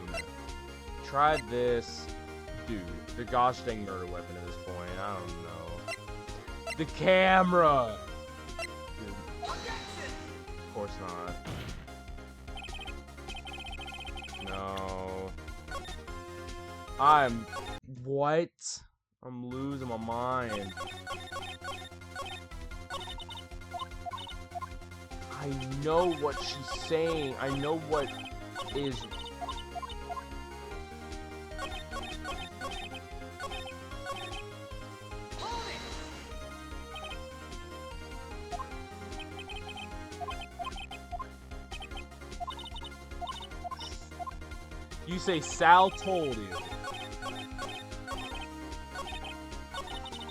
Tried this. Dude, the gosh dang murder weapon at this point. I don't know. The camera! Dude. Of course not. No. What? I'm losing my mind. I know what she's saying. I know what is... You say Sal told you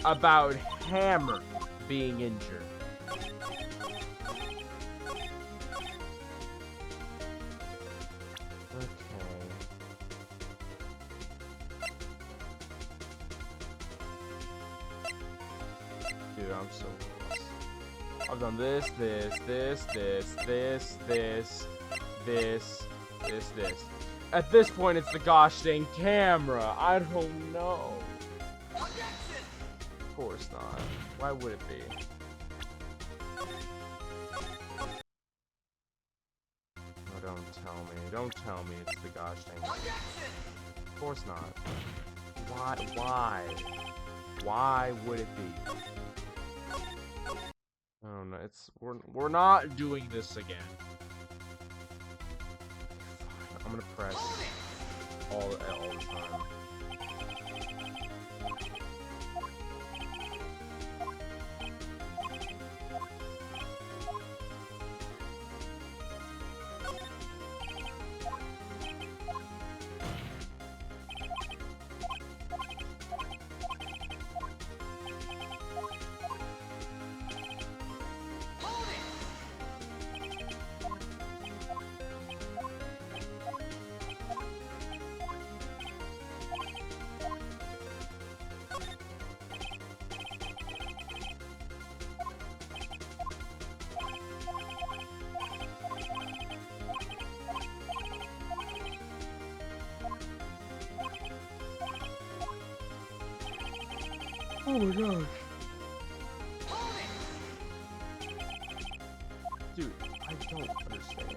about Hammer being injured. Dude, I'm so lost. I've done this. At this point, it's the gosh dang camera. I don't know. Of course not. Why would it be? Oh, don't tell me. Don't tell me it's the gosh dang. Of course not. Why? Why would it be? Oh no, we're not doing this again. I'm gonna press all the time. Oh my gosh. Dude, I don't understand.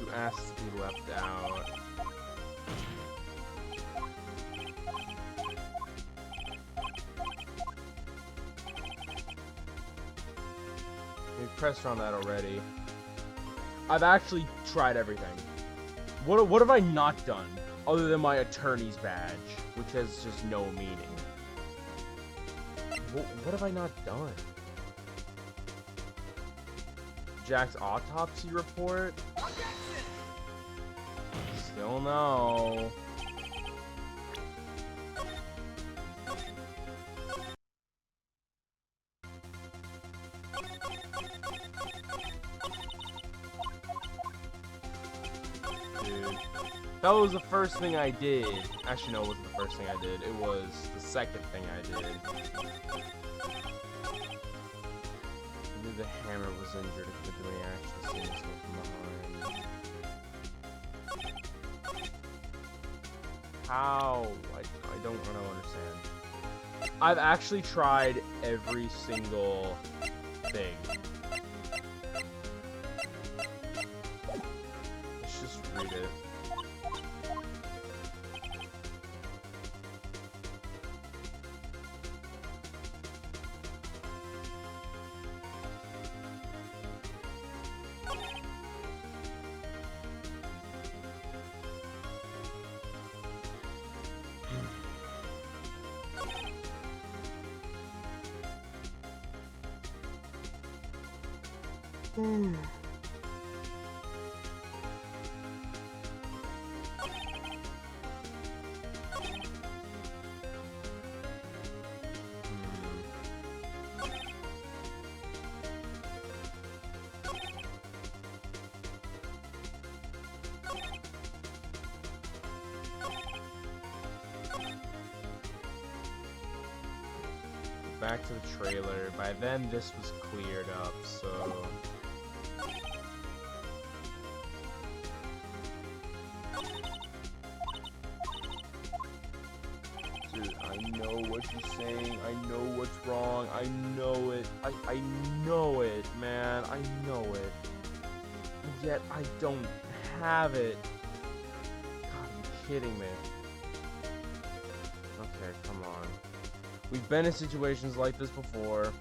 You asked to be left out. We pressed on that already. I've actually tried everything. What have I not done other than my attorney's badge, which has just no meaning? What have I not done? Jack's autopsy report? Still no. Dude. That was the first thing I did. Actually, no, it wasn't the first thing I did. It was the second thing I did. I knew the hammer was injured. It could have been actually seeing stuff from behind. How? I don't understand. I've actually tried every single thing. Let's just read it. Back to the trailer. By then, this was cleared up, so... Dude, I know what she's saying. I know what's wrong. I know it. I know it, man. I know it. And yet, I don't have it. God, are you kidding me? Okay, come on. We've been in situations like this before.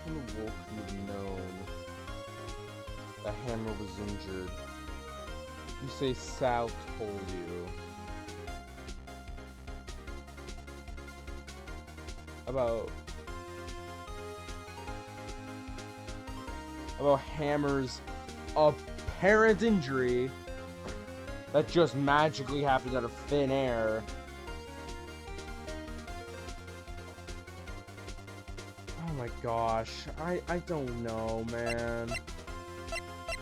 The wolf would have known the hammer was injured. You say Sal told you. About Hammer's apparent injury that just magically happens out of thin air. Oh my gosh, I don't know, man.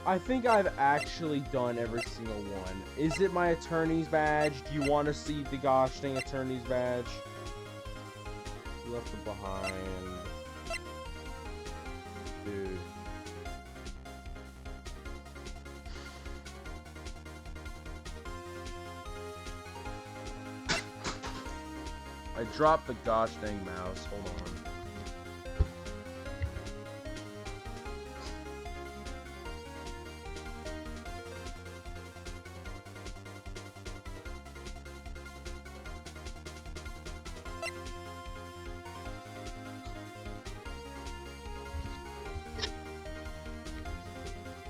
I think I've actually done every single one. Is it my attorney's badge? Do you want to see the gosh dang attorney's badge? Left it behind. Dude. I dropped the gosh dang mouse. Hold on.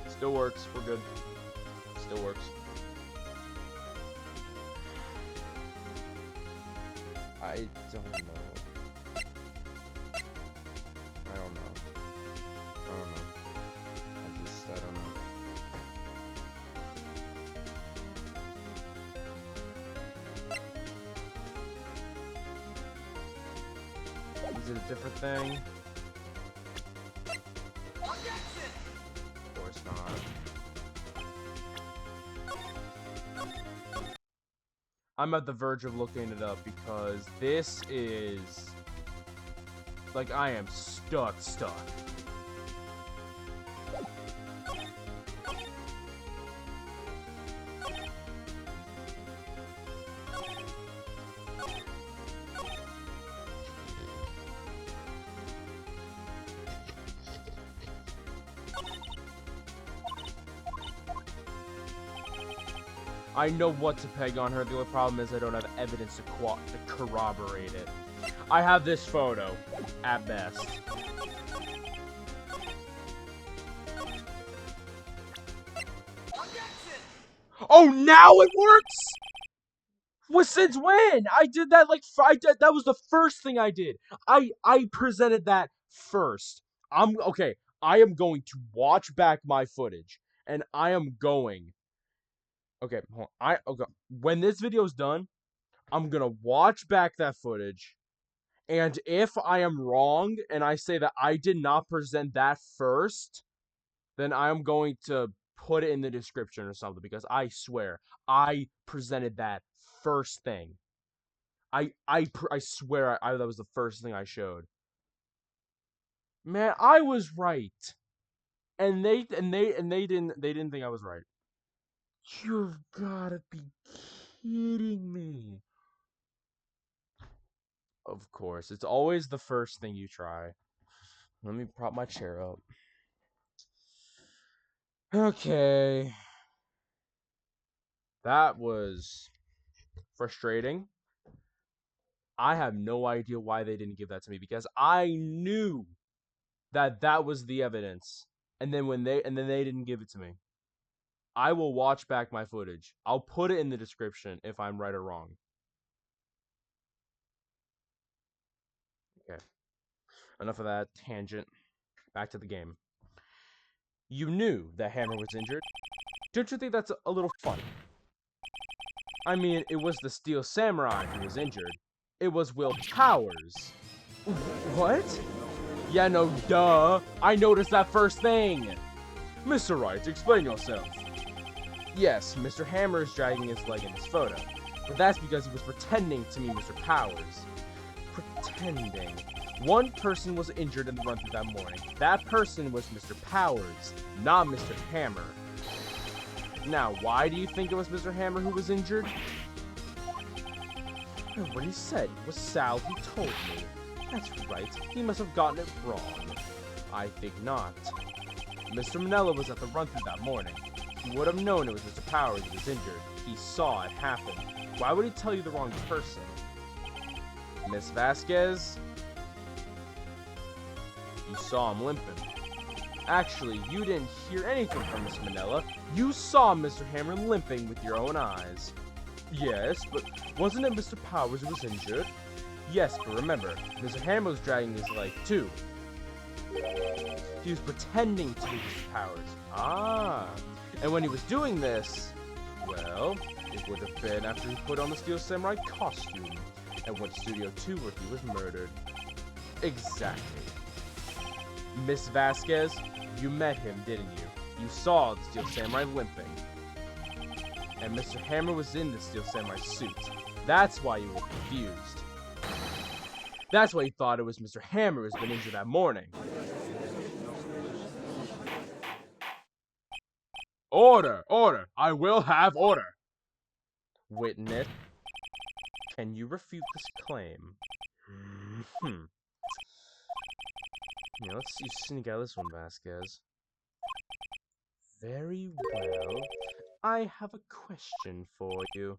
Still works. We're good. Still works. I don't know. I don't know. I don't know. Is it a different thing? Objection! Of course not. I'm at the verge of looking it up because this is... like, I am stuck. I know what to peg on her. The only problem is I don't have evidence to corroborate it. I have this photo, at best. Objection! Oh, now it works? Well, since when? I did that like that was the first thing I did. I presented that first. Okay. I am going to watch back my footage, and I am going. Okay, hold on. Okay. When this video is done, I'm gonna watch back that footage, and if I am wrong and I say that I did not present that first, then I am going to put it in the description or something, because I swear I presented that first thing. I swear that was the first thing I showed. Man, I was right, and they didn't think I was right. You've gotta be kidding me. Of course, it's always the first thing you try. Let me prop my chair up. Okay. That was frustrating. I have no idea why they didn't give that to me, because I knew that was the evidence. And then they didn't give it to me. I will watch back my footage. I'll put it in the description if I'm right or wrong. Okay. Enough of that tangent. Back to the game. You knew that Hammer was injured. Don't you think that's a little funny? I mean, it was the Steel Samurai who was injured. It was Will Powers. What? Yeah, no, duh. I noticed that first thing. Mr. Wright, explain yourself. Yes, Mr. Hammer is dragging his leg in this photo, but that's because he was pretending to be Mr. Powers. Pretending. One person was injured in the run-through that morning. That person was Mr. Powers, not Mr. Hammer. Now, why do you think it was Mr. Hammer who was injured? What he said was Sal who told me. That's right, he must have gotten it wrong. I think not. Mr. Manella was at the run-through that morning. He would have known it was Mr. Powers who was injured. He saw it happen. Why would he tell you the wrong person? Miss Vasquez? You saw him limping. Actually, you didn't hear anything from Miss Manella. You saw Mr. Hammer limping with your own eyes. Yes, but wasn't it Mr. Powers who was injured? Yes, but remember, Mr. Hammer was dragging his leg too. He was pretending to be Mr. Powers. Ah. And when he was doing this, well, it would have been after he put on the Steel Samurai costume and went to Studio 2 where he was murdered. Exactly. Miss Vasquez, you met him, didn't you? You saw the Steel Samurai limping. And Mr. Hammer was in the Steel Samurai suit. That's why you were confused. That's why you thought it was Mr. Hammer who's been injured that morning. Order! Order! I will have order! Witness. Can you refute this claim? Yeah, let's see, sneak out this one, Vasquez. Very well. I have a question for you.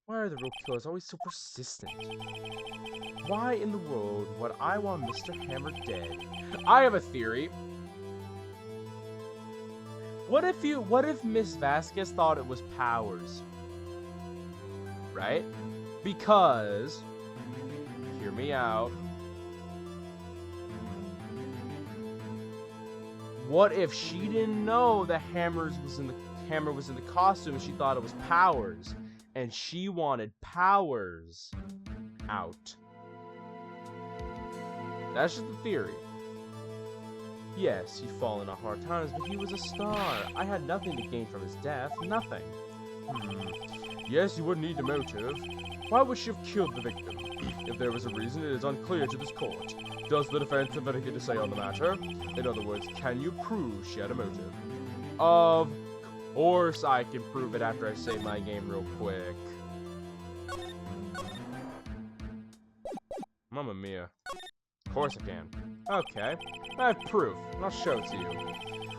Why are the real killers always so persistent? Why in the world would I want Mr. Hammer dead? I have a theory. What if Miss Vasquez thought it was Powers? Right? Because, hear me out. What if she didn't know the Hammer was in the costume and she thought it was Powers, and she wanted Powers out? That's just the theory. Yes, he'd fallen on hard times, but he was a star. I had nothing to gain from his death. Nothing. Yes, you would need a motive. Why would she have killed the victim? If there was a reason, it is unclear to this court. Does the defense have anything to say on the matter? In other words, can you prove she had a motive? Of course I can prove it after I save my game real quick. Mamma mia. Of course I can. Okay, I have proof, and I'll show it to you.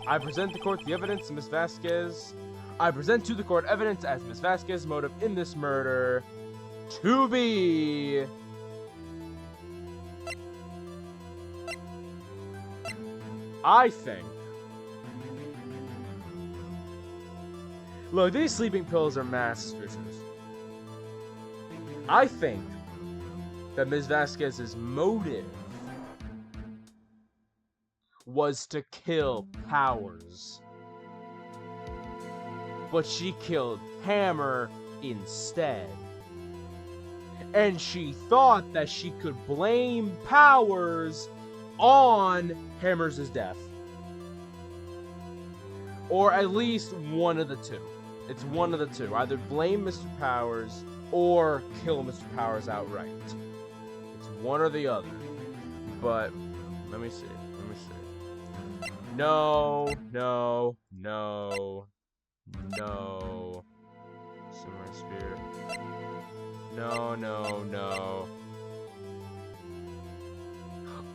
I present to the court the evidence Miss Vasquez. I present to the court evidence as Miss Vasquez's motive in this murder to be I think. Look, these sleeping pills are mass suspicious. I think that Ms. Vasquez's motive was to kill Powers. But she killed Hammer instead. And she thought that she could blame Powers on Hammer's death. Or at least one of the two. It's one of the two. Either blame Mr. Powers or kill Mr. Powers outright. It's one or the other. But, let me see. No. Samurai Spear. No.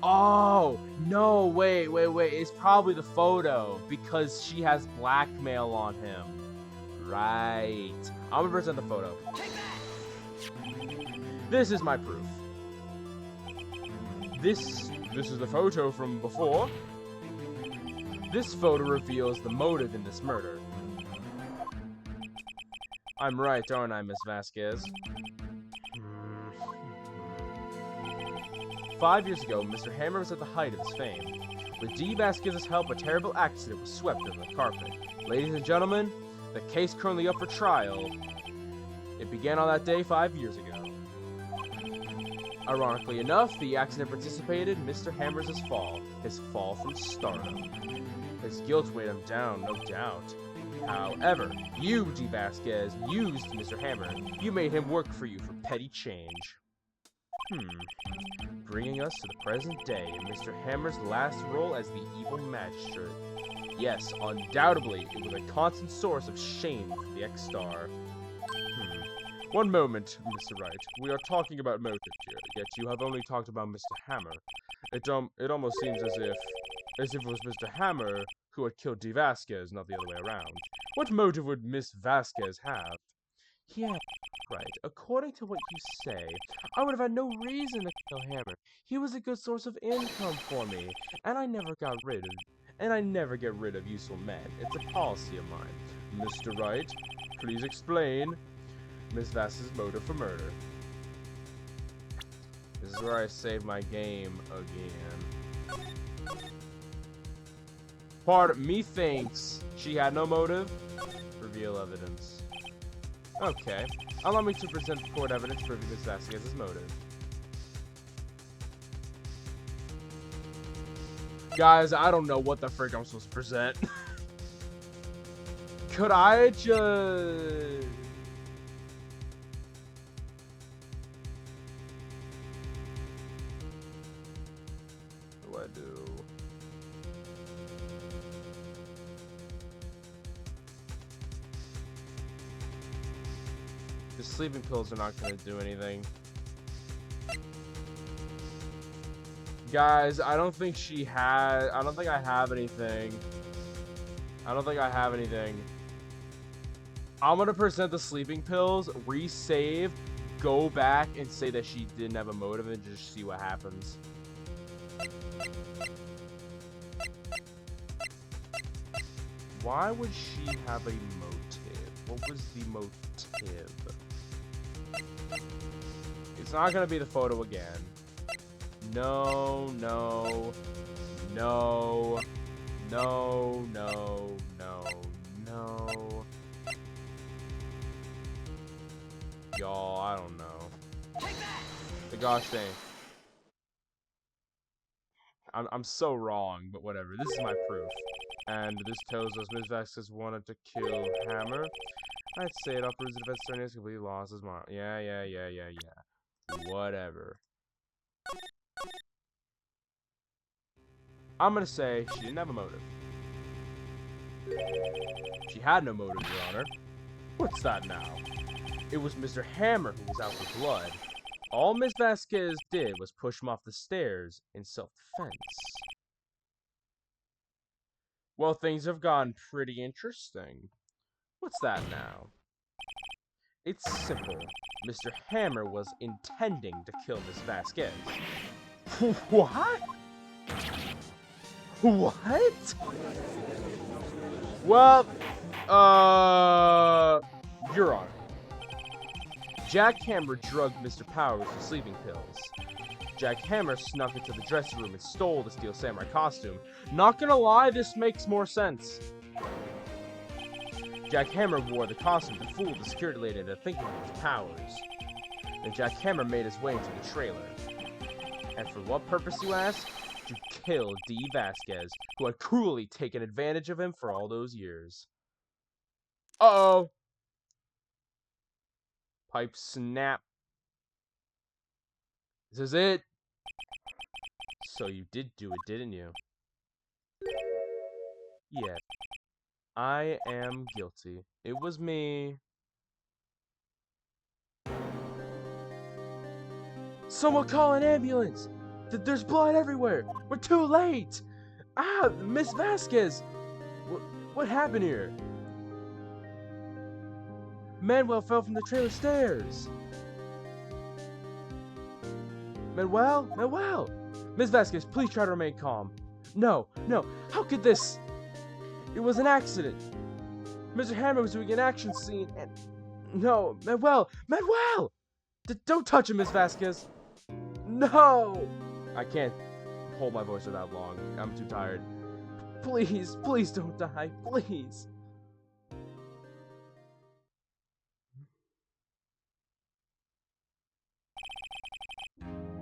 Oh, no, wait. It's probably the photo because she has blackmail on him. Right. I'm gonna present the photo. This is my proof. This is the photo from before. This photo reveals the motive in this murder. I'm right, aren't I, Miss Vasquez? 5 years ago, Mr. Hammer was at the height of his fame. With D. Vasquez's help, a terrible accident was swept under the carpet. Ladies and gentlemen, the case currently up for trial. It began on that day 5 years ago. Ironically enough, the accident participated Mr. Hammer's fall. His fall from stardom. His guilt weighed him down, no doubt. However, you, D. Vasquez, used Mr. Hammer. You made him work for you for petty change. Bringing us to the present day, in Mr. Hammer's last role as the evil magistrate. Yes, undoubtedly, it was a constant source of shame for the ex-star. One moment, Mr. Wright. We are talking about motive here, yet you have only talked about Mr. Hammer. It almost seems as if it was Mr. Hammer who had killed D. Vasquez, not the other way around. What motive would Miss Vasquez have? Yeah, right. According to what you say, I would have had no reason to kill Hammer. He was a good source of income for me, and I never get rid of useful men. It's a policy of mine. Mr. Wright, please explain Miss Vasquez's motive for murder. This is where I save my game again. Part of me thinks she had no motive. Reveal evidence. Okay. Allow me to present court evidence proving Miss Vasquez's motive. Guys, I don't know what the frick I'm supposed to present. Could I just... What do I do? Just sleeping pills are not gonna do anything. Guys, I don't think she had... I don't think I have anything. I don't think I have anything. I'm gonna present the sleeping pills, resave, go back, and say that she didn't have a motive, and just see what happens. Why would she have a motive? What was the motive? It's not gonna be the photo again. No, no, no, no, no, no, no. Y'all, I don't know. The gosh dang. I'm so wrong, but whatever. This is my proof. And this tells us Ms. Vasquez wanted to kill Hammer. I'd say it upwards the defense attorney has completely lost his mind. Yeah. Whatever. I'm gonna say she didn't have a motive. She had no motive, Your Honor. What's that now? It was Mr. Hammer who was out for blood. All Ms. Vasquez did was push him off the stairs in self-defense. Well, things have gotten pretty interesting. What's that now? It's simple. Mr. Hammer was intending to kill Ms. Vasquez. What? What? Well, Your Honor. Jack Hammer drugged Mr. Powers with sleeping pills. Jack Hammer snuck into the dressing room and stole the Steel Samurai costume. Not gonna lie, this makes more sense. Jack Hammer wore the costume to fool the security lady into thinking it was Powers. Then Jack Hammer made his way into the trailer. And for what purpose, you ask? To kill Dee Vasquez, who had cruelly taken advantage of him for all those years. Uh-oh. Pipe snap. This is it. So you did do it, didn't you? Yeah. I am guilty. It was me. Someone call an ambulance! There's blood everywhere! We're too late! Ah, Miss Vasquez! What happened here? Manuel fell from the trailer stairs! Manuel! Miss Vasquez, please try to remain calm. No, how could this? It was an accident. Mr. Hammer was doing an action scene and... No, Manuel! Don't touch him, Miss Vasquez! No! I can't hold my voice for that long. I'm too tired. Please don't die. Please.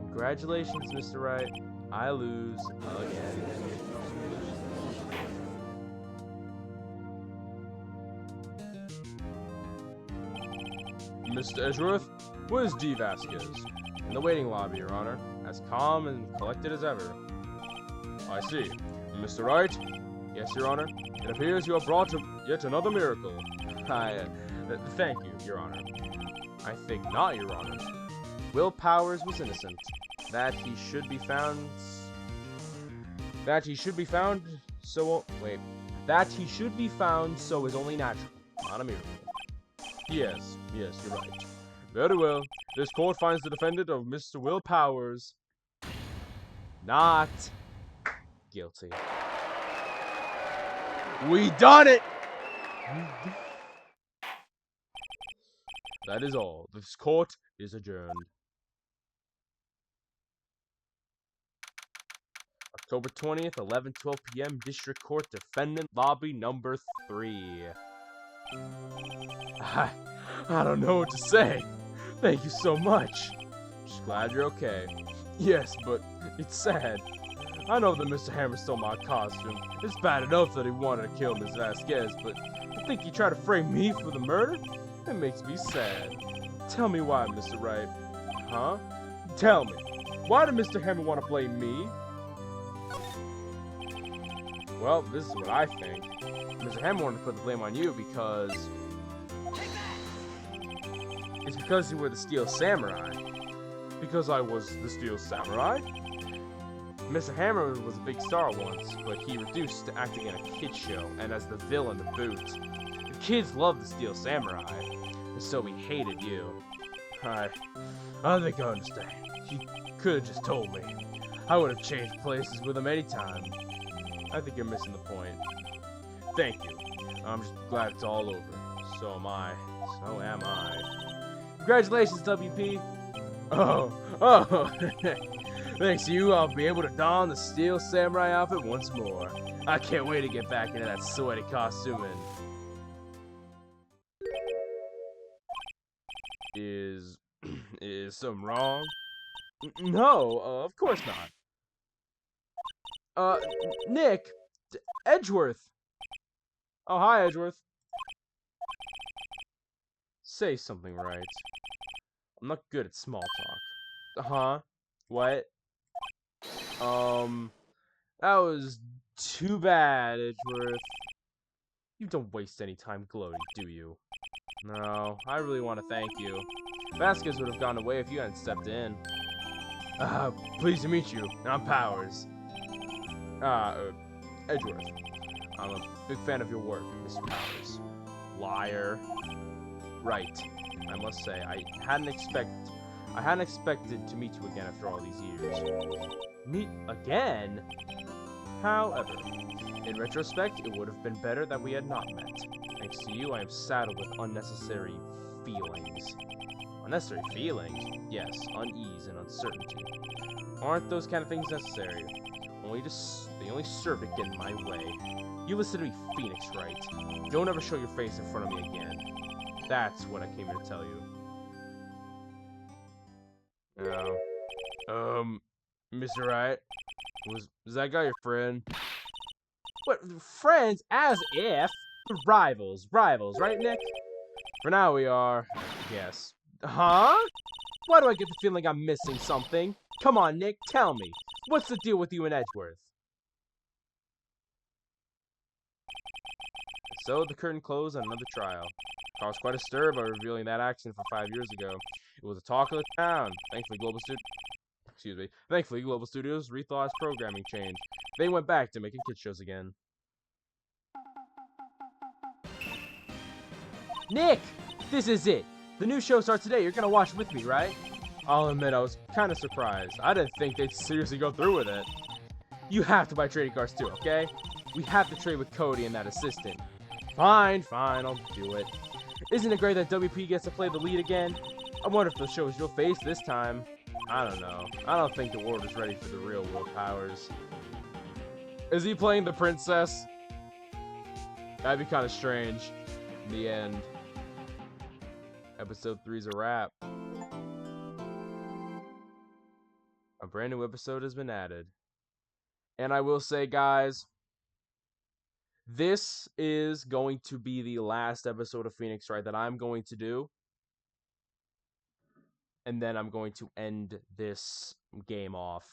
Congratulations, Mr. Wright. I lose again. Mr. Edgeworth, where's Dee Vasquez? In the waiting lobby, Your Honor. As calm and collected as ever. I see. Mr. Wright? Yes, Your Honor. It appears you have brought yet another miracle. Thank you, Your Honor. I think not, Your Honor. Will Powers was innocent. That he should be found, so is only natural, not a miracle. Yes, you're right. Very well. This court finds the defendant of Mr. Will Powers not guilty. We done it! That is all. This court is adjourned. October 20th, 11:12 p.m. District Court, Defendant Lobby number 3. I don't know what to say. Thank you so much. Just glad you're okay. Yes, but it's sad. I know that Mr. Hammer stole my costume. It's bad enough that he wanted to kill Ms. Vasquez, but I think he tried to frame me for the murder? It makes me sad. Tell me why, Mr. Wright. Huh? Tell me. Why did Mr. Hammer want to blame me? Well, this is what I think. Mr. Hammer wanted to put the blame on you because... It's because you were the Steel Samurai. Because I was the Steel Samurai? Mr. Hammer was a big star once, but he reduced to acting in a kid show and as the villain to boot. The kids loved the Steel Samurai, and so we hated you. I think I understand. You could have just told me. I would have changed places with him anytime. I think you're missing the point. Thank you. I'm just glad it's all over. So am I. So am I. Congratulations, WP. Oh. Thanks to you, I'll be able to don the Steel Samurai outfit once more. I can't wait to get back into that sweaty costuming. Is something wrong? No, of course not. Nick! Edgeworth! Oh, hi, Edgeworth. Say something right. I'm not good at small talk. Huh? What? That was too bad, Edgeworth. You don't waste any time gloating, do you? No, I really want to thank you. Vasquez would have gone away if you hadn't stepped in. Pleased to meet you. I'm Powers. Edgeworth. I'm a big fan of your work, Mr. Powers. Liar. Right. I must say, I hadn't expected to meet you again after all these years. Meet again? However, in retrospect, it would have been better that we had not met. Thanks to you, I am saddled with unnecessary feelings. Unnecessary feelings? Yes, unease and uncertainty. Aren't those kind of things necessary? They only serve to get in my way. You listen to me, Phoenix, Wright. Don't ever show your face in front of me again. That's what I came here to tell you. Mr. Wright? Was that guy your friend? What, friends? As if? We're rivals, right, Nick? For now we are, I guess. Huh? Why do I get the feeling I'm missing something? Come on, Nick, tell me. What's the deal with you and Edgeworth? So the curtain closed on another trial. Caused quite a stir by revealing that accident from 5 years ago. It was a talk of the town. Thankfully, Global Studios rethought its programming change. They went back to making kid shows again. Nick! This is it! The new show starts today. You're gonna watch with me, right? I'll admit, I was kind of surprised. I didn't think they'd seriously go through with it. You have to buy trading cards too, okay? We have to trade with Cody and that assistant. Fine, I'll do it. Isn't it great that WP gets to play the lead again? I wonder if the show is real face this time. I don't know. I don't think the world is ready for the real world Powers. Is he playing the princess? That'd be kind of strange. In the end. Episode 3's a wrap. A brand new episode has been added. And I will say, guys, this is going to be the last episode of Phoenix Wright that I'm going to do. And then I'm going to end this game off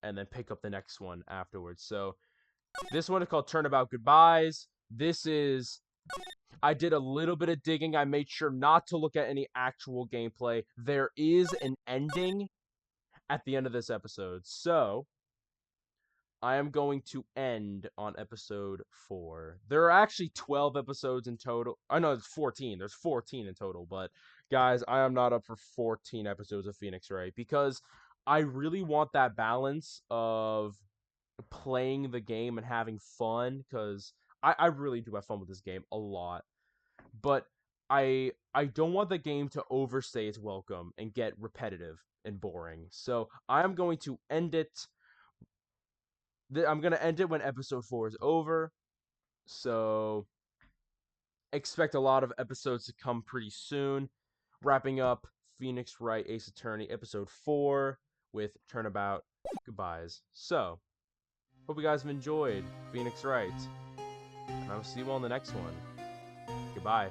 and then pick up the next one afterwards. So this one is called Turnabout Goodbyes. I did a little bit of digging. I made sure not to look at any actual gameplay. There is an ending at the end of this episode. So I am going to end on episode 4. There are actually 12 episodes in total. I know it's 14. There's 14 in total, but guys, I am not up for 14 episodes of Phoenix Wright because I really want that balance of playing the game and having fun because I really do have fun with this game a lot. But I don't want the game to overstay its welcome and get repetitive and boring. So I am going to end it. I'm going to end it when episode 4 is over. So expect a lot of episodes to come pretty soon. Wrapping up Phoenix Wright Ace Attorney episode 4 with Turnabout Goodbyes. So, hope you guys have enjoyed Phoenix Wright. And I will see you all in the next one. Goodbye.